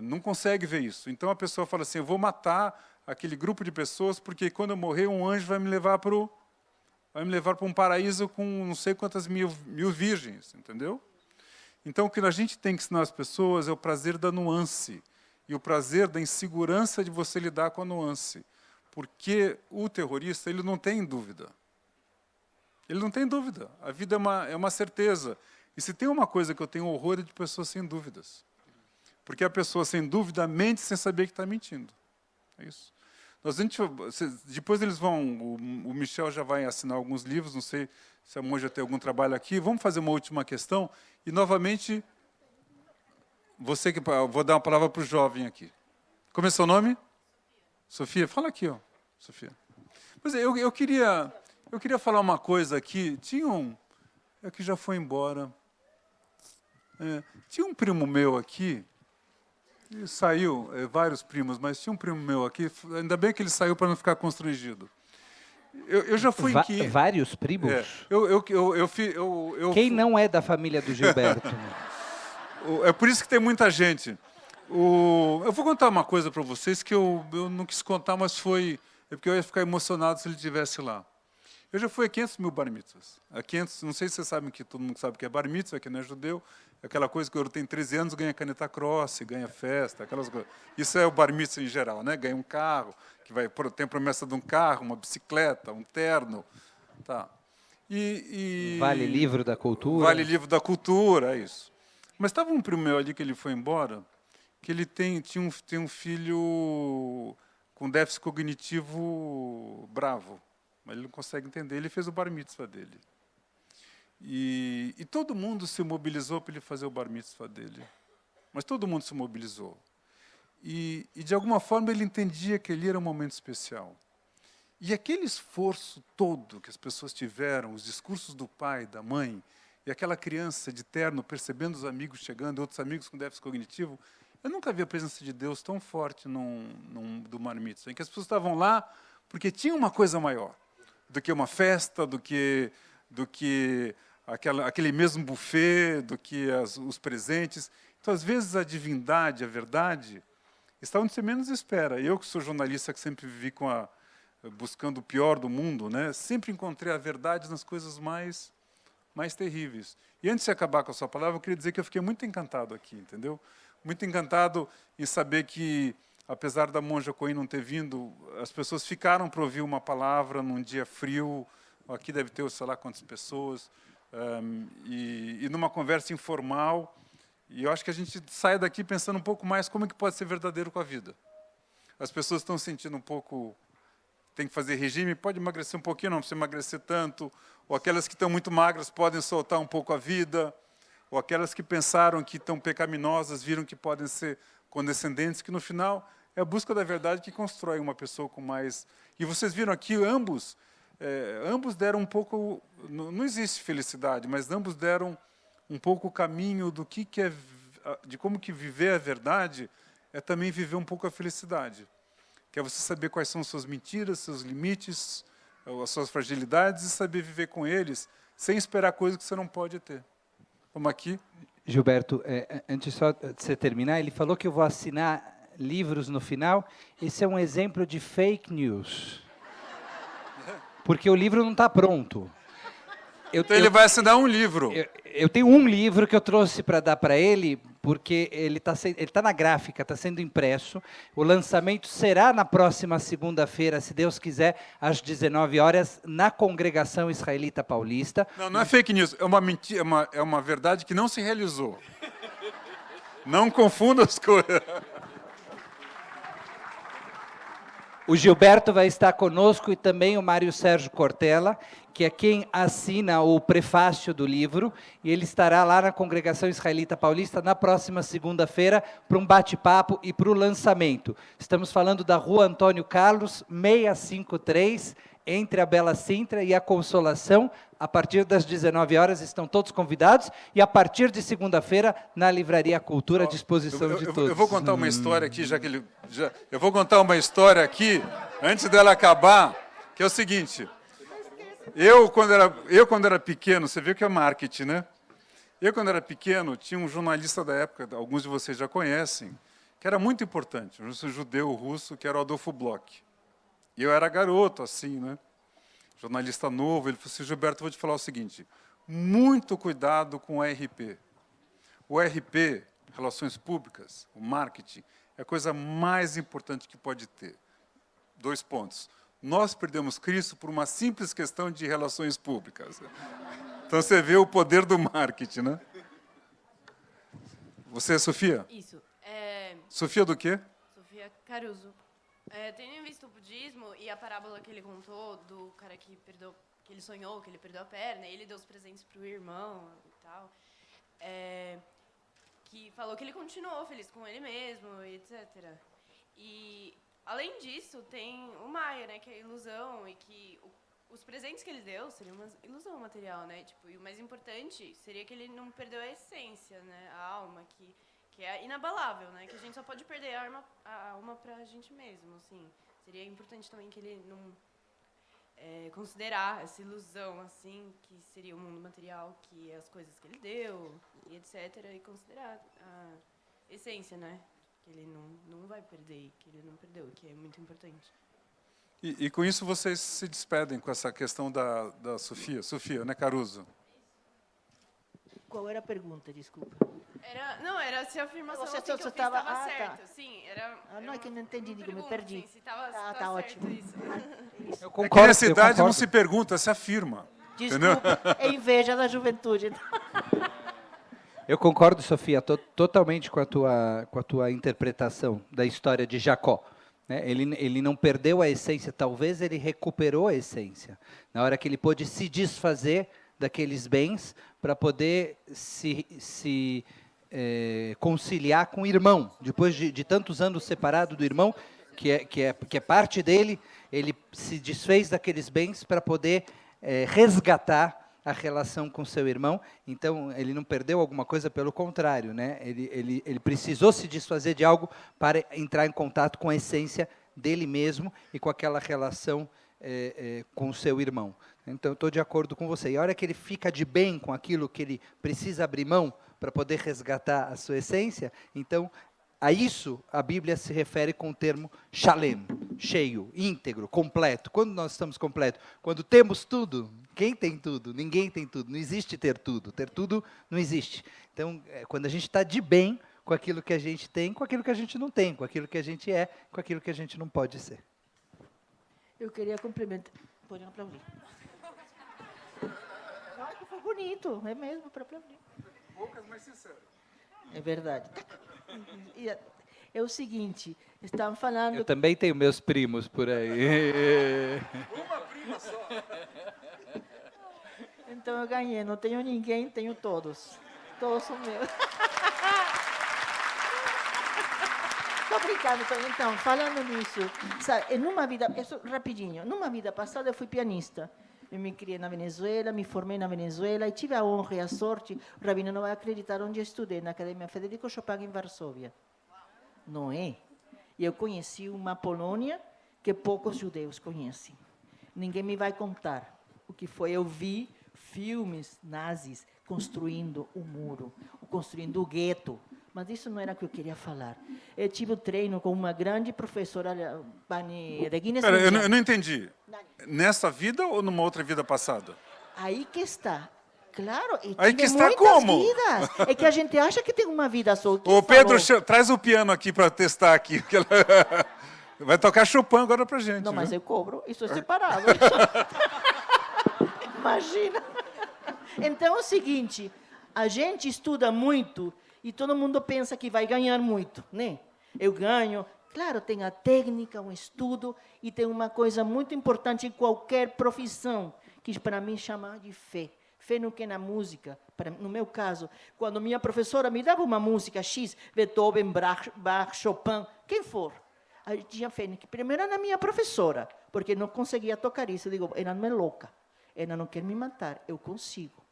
Não consegue ver isso. Então a pessoa fala assim, eu vou matar aquele grupo de pessoas porque quando eu morrer um anjo vai me levar para um paraíso com não sei quantas mil virgens, entendeu? Então o que a gente tem que ensinar as pessoas é o prazer da nuance e o prazer da insegurança de você lidar com a nuance. Porque o terrorista, ele não tem dúvida. Ele não tem dúvida. A vida é uma certeza. E se tem uma coisa que eu tenho horror é de pessoas sem dúvidas. Porque a pessoa sem dúvida mente sem saber que está mentindo. É isso. Depois eles vão, o Michel já vai assinar alguns livros, não sei se a Monja tem algum trabalho aqui. Vamos fazer uma última questão. E, novamente, vou dar uma palavra para o jovem aqui. Como é seu nome? Sofia, fala aqui, ó, Sofia. Pois é, eu queria falar uma coisa aqui. Tinha que já foi embora. Tinha um primo meu aqui, ele saiu, vários primos, mas tinha um primo meu aqui, ainda bem que ele saiu para não ficar constrangido. Eu já fui aqui. Vários primos? Quem não é da família do Gilberto? É por isso que tem muita gente. Eu vou contar uma coisa para vocês que eu não quis contar, mas foi... porque eu ia ficar emocionado se ele estivesse lá. Eu já fui a 500 mil bar mitzvahs. Não sei se vocês sabem que todo mundo sabe que é bar mitzvah, que não é judeu. É aquela coisa que eu tenho 13 anos, ganha caneta cross, ganha festa, aquelas coisas. Isso é o bar mitzvah em geral, né? Ganha um carro, tem promessa de um carro, uma bicicleta, um terno. Tá. Vale livro da cultura. Vale livro da cultura, é isso. Mas estava um primo meu ali que ele foi embora, que ele tem um filho com déficit cognitivo bravo, mas ele não consegue entender. Ele fez o bar mitzvah dele. E todo mundo se mobilizou para ele fazer o bar mitzvah dele. Mas todo mundo se mobilizou. E, de alguma forma, ele entendia que ali era um momento especial. E aquele esforço todo que as pessoas tiveram, os discursos do pai, da mãe, e aquela criança de terno percebendo os amigos chegando, outros amigos com déficit cognitivo, eu nunca vi a presença de Deus tão forte do Bar Mitzvah, em que as pessoas estavam lá porque tinha uma coisa maior do que uma festa, do que aquele mesmo buffet, do que os presentes. Então, às vezes, a divindade, a verdade, está onde você menos espera. Eu, que sou jornalista, que sempre vivi buscando o pior do mundo, né, sempre encontrei a verdade nas coisas mais terríveis. E antes de acabar com a sua palavra, eu queria dizer que eu fiquei muito encantado aqui, entendeu? Muito encantado em saber que, apesar da Monja Cohen não ter vindo, as pessoas ficaram para ouvir uma palavra num dia frio. Aqui deve ter, sei lá, quantas pessoas. E numa conversa informal. E eu acho que a gente sai daqui pensando um pouco mais como é que pode ser verdadeiro com a vida. As pessoas estão sentindo um pouco... Tem que fazer regime, pode emagrecer um pouquinho, não precisa emagrecer tanto. Ou aquelas que estão muito magras podem soltar um pouco a vida. Ou aquelas que pensaram que estão pecaminosas, viram que podem ser condescendentes, que no final é a busca da verdade que constrói uma pessoa com mais... E vocês viram aqui, ambos deram um pouco... Não existe felicidade, mas ambos deram um pouco o caminho de como que viver a verdade é também viver um pouco a felicidade. Que é você saber quais são suas mentiras, seus limites, as suas fragilidades e saber viver com eles sem esperar coisas que você não pode ter. Vamos aqui. Gilberto, antes só de você terminar, ele falou que eu vou assinar livros no final. Esse é um exemplo de fake news. Porque o livro não está pronto. Então ele vai assinar um livro. Eu tenho um livro que eu trouxe para dar para ele, porque ele tá na gráfica, está sendo impresso. O lançamento será na próxima segunda-feira, se Deus quiser, às 19 horas, na Congregação Israelita Paulista. Não é fake news, é uma mentira, é uma verdade que não se realizou. Não confunda as coisas. O Gilberto vai estar conosco e também o Mário Sérgio Cortella, que é quem assina o prefácio do livro, e ele estará lá na Congregação Israelita Paulista na próxima segunda-feira para um bate-papo e para o lançamento. Estamos falando da Rua Antônio Carlos, 653, entre a Bela Sintra e a Consolação. A partir das 19 horas estão todos convidados, e a partir de segunda-feira, na Livraria Cultura, à disposição de todos. Eu vou contar uma história aqui, eu vou contar uma história aqui, antes dela acabar, que é o seguinte. Eu, quando era pequeno, você viu que é marketing, né? Eu, quando era pequeno, tinha um jornalista da época, alguns de vocês já conhecem, que era muito importante, um judeu russo, que era o Adolfo Bloch. E eu era garoto, assim, né? Jornalista novo. Ele falou assim: Gilberto, vou te falar o seguinte, muito cuidado com o RP. O RP, Relações Públicas, o marketing, é a coisa mais importante que pode ter. 2 pontos. Nós perdemos Cristo por uma simples questão de relações públicas. Então, você vê o poder do marketing, né? Você é Sofia? Isso. Sofia do quê? Sofia Caruso. Tendo visto o budismo e a parábola que ele contou do cara que ele sonhou, que ele perdeu a perna, e ele deu os presentes para o irmão e tal, que falou que ele continuou feliz com ele mesmo, etc. E, além disso, tem o Maya, né, que é a ilusão, e que os presentes que ele deu seriam uma ilusão material, né? Tipo, e o mais importante seria que ele não perdeu a essência, né, a alma, que é inabalável, né? Que a gente só pode perder a alma para a gente mesmo, assim. Seria importante também que ele não considerar essa ilusão, assim, que seria o mundo material, que é as coisas que ele deu, e etc., e considerar a essência, né? Que ele não vai perder, que ele não perdeu, que é muito importante. E com isso vocês se despedem com essa questão da Sofia. Sofia, né, Caruso? Qual era a pergunta, desculpa? Era se a afirmação Você que eu fiz tava- estava certa. tá. Sim, era... não, é que eu não entendi, digo, me perdi. Sim, se tava Tá certo ótimo. isso. Eu É que concordo, nessa eu idade não concordo. se pergunta, se afirma. Desculpa, é inveja da juventude. Eu concordo, Sofia, totalmente com a tua interpretação da história de Jacó. Né? Ele não perdeu a essência, talvez ele recuperou a essência. Na hora que ele pôde se desfazer daqueles bens para poder se conciliar com o irmão. Depois de tantos anos separado do irmão, que é parte dele, ele se desfez daqueles bens para poder resgatar a relação com seu irmão. Então, ele não perdeu alguma coisa, pelo contrário, né? Ele precisou se desfazer de algo para entrar em contato com a essência dele mesmo e com aquela relação com o seu irmão. Então, eu estou de acordo com você. E a hora que ele fica de bem com aquilo que ele precisa abrir mão para poder resgatar a sua essência, então, a isso a Bíblia se refere com o termo shalem, cheio, íntegro, completo. Quando nós estamos completos? Quando temos tudo. Quem tem tudo? Ninguém tem tudo. Não existe ter tudo. Ter tudo não existe. Então, quando a gente está de bem com aquilo que a gente tem, com aquilo que a gente não tem, com aquilo que a gente é, com aquilo que a gente não pode ser. Eu queria complementar. Podem aplaudir. Foi bonito, é mesmo para aplaudir. Poucas, mas sinceras. É verdade. É o seguinte, estavam falando... Eu também tenho meus primos por aí. Uma prima só. Então eu ganhei, não tenho ninguém, tenho todos. Todos são meus. Estou brincando. Então, falando nisso, sabe, numa vida, rapidinho, numa vida passada eu fui pianista. Eu me criei na Venezuela, me formei na Venezuela e tive a honra e a sorte, o Rabino não vai acreditar onde eu estudei, na Academia Federico Chopin em Varsóvia. Não é? E eu conheci uma Polônia que poucos judeus conhecem. Ninguém me vai contar o que foi. Eu vi filmes nazis construindo o muro, construindo o gueto. Mas isso não era o que eu queria falar. Eu tive o treino com uma grande professora, Pani Regina. Pera, eu não entendi. Nessa vida ou numa outra vida passada? Aí que está. Claro, e aí que está muitas como? Vidas. É que a gente acha que tem uma vida só. Ô, Pedro, traz o piano aqui para testar aqui. Vai tocar Chopin agora pra gente. Não, mas viu? eu cobro, isso é separado. Imagina. Então é o seguinte, a gente estuda muito e todo mundo pensa que vai ganhar muito, né? Eu ganho. Claro, tem a técnica, o estudo, e tem uma coisa muito importante em qualquer profissão, que para mim chama de fé. Fé no que é na música. No meu caso, quando minha professora me dava uma música X, Beethoven, Bach, Chopin, quem for, eu tinha fé que primeiro na minha professora, porque não conseguia tocar isso. Eu digo, ela não é louca, ela não quer me matar, eu consigo.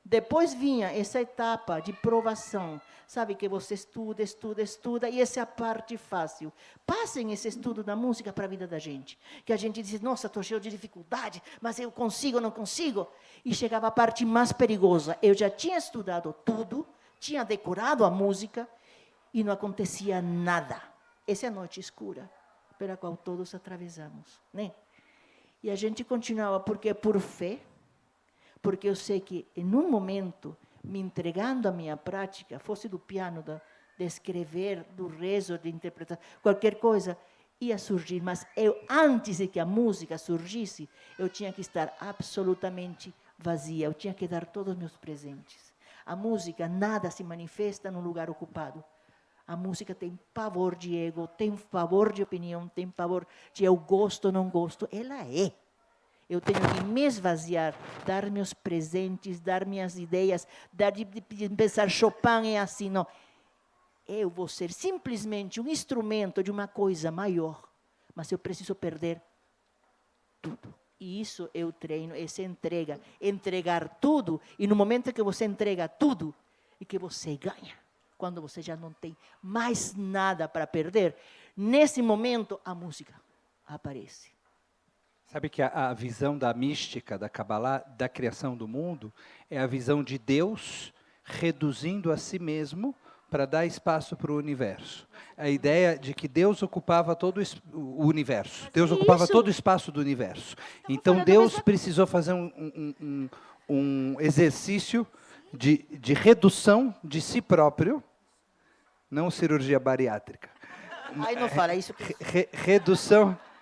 Depois vinha essa etapa de provação, sabe, que você estuda, estuda, estuda, e essa é a parte fácil. Passem esse estudo da música para a vida da gente, que a gente diz, nossa, estou cheio de dificuldade, mas eu consigo, não consigo. E chegava a parte mais perigosa. Eu já tinha estudado tudo, tinha decorado a música, e não acontecia nada. Essa é a noite escura, pela qual todos atravessamos, né? E a gente continuava, porque por fé, porque eu sei que, em um momento, me entregando à minha prática, fosse do piano, de escrever, do rezo, de interpretar, qualquer coisa, ia surgir. Mas eu, antes de que a música surgisse, eu tinha que estar absolutamente vazia, eu tinha que dar todos os meus presentes. A música, nada se manifesta num lugar ocupado. A música tem pavor de ego, tem pavor de opinião, tem pavor de eu gosto ou não gosto. Ela é. Eu tenho que me esvaziar, dar meus presentes, dar minhas ideias, dar de pensar Chopin é assim, não. Eu vou ser simplesmente um instrumento de uma coisa maior, mas eu preciso perder tudo. E isso eu treino, essa entrega, entregar tudo, e no momento que você entrega tudo, e que você ganha, quando você já não tem mais nada para perder, nesse momento a música aparece. Sabe que a visão da mística, da Kabbalah, da criação do mundo, é a visão de Deus reduzindo a si mesmo para dar espaço para o universo. A ideia de que Deus ocupava todo o universo. Deus ocupava todo o espaço do universo. Então Deus precisou fazer um exercício de redução de si próprio, não cirurgia bariátrica. Ai, não fala isso.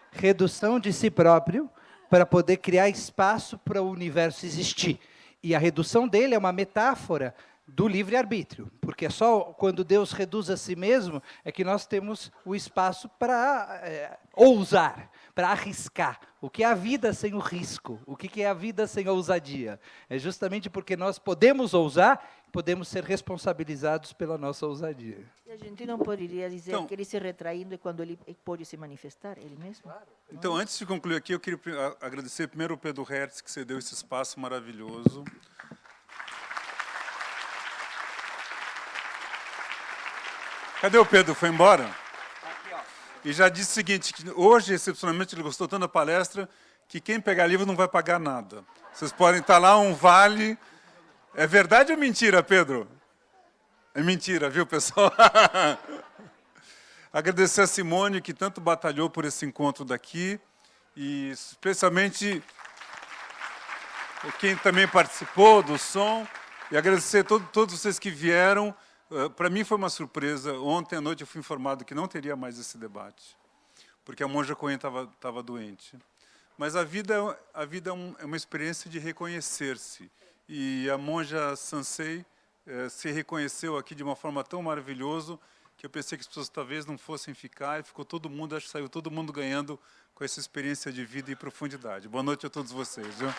Redução de si próprio para poder criar espaço para o universo existir. E a redução dele é uma metáfora do livre-arbítrio, porque é só quando Deus reduz a si mesmo é que nós temos o espaço para ousar, para arriscar. O que é a vida sem o risco? O que é a vida sem a ousadia? É justamente porque nós podemos ousar, podemos ser responsabilizados pela nossa ousadia. E a gente não poderia dizer que ele se retraindo é quando ele pode se manifestar, ele mesmo? Claro. Então, antes de concluir aqui, eu queria agradecer primeiro ao Pedro Hertz, que cedeu esse espaço maravilhoso. Cadê o Pedro? Foi embora? Aqui, ó. E já disse o seguinte, que hoje, excepcionalmente, ele gostou tanto da palestra, que quem pegar livro não vai pagar nada. Vocês podem estar lá, um vale. É verdade ou mentira, Pedro? É mentira, viu, pessoal? Agradecer a Simone, que tanto batalhou por esse encontro daqui, e especialmente quem também participou do som, e agradecer a todos vocês que vieram. Para mim foi uma surpresa. Ontem à noite eu fui informado que não teria mais esse debate, porque a monja Cohen estava doente. Mas a vida é uma experiência de reconhecer-se. E a monja Sansei se reconheceu aqui de uma forma tão maravilhosa que eu pensei que as pessoas talvez não fossem ficar, e ficou todo mundo, acho que saiu todo mundo ganhando com essa experiência de vida e profundidade. Boa noite a todos vocês. Viu?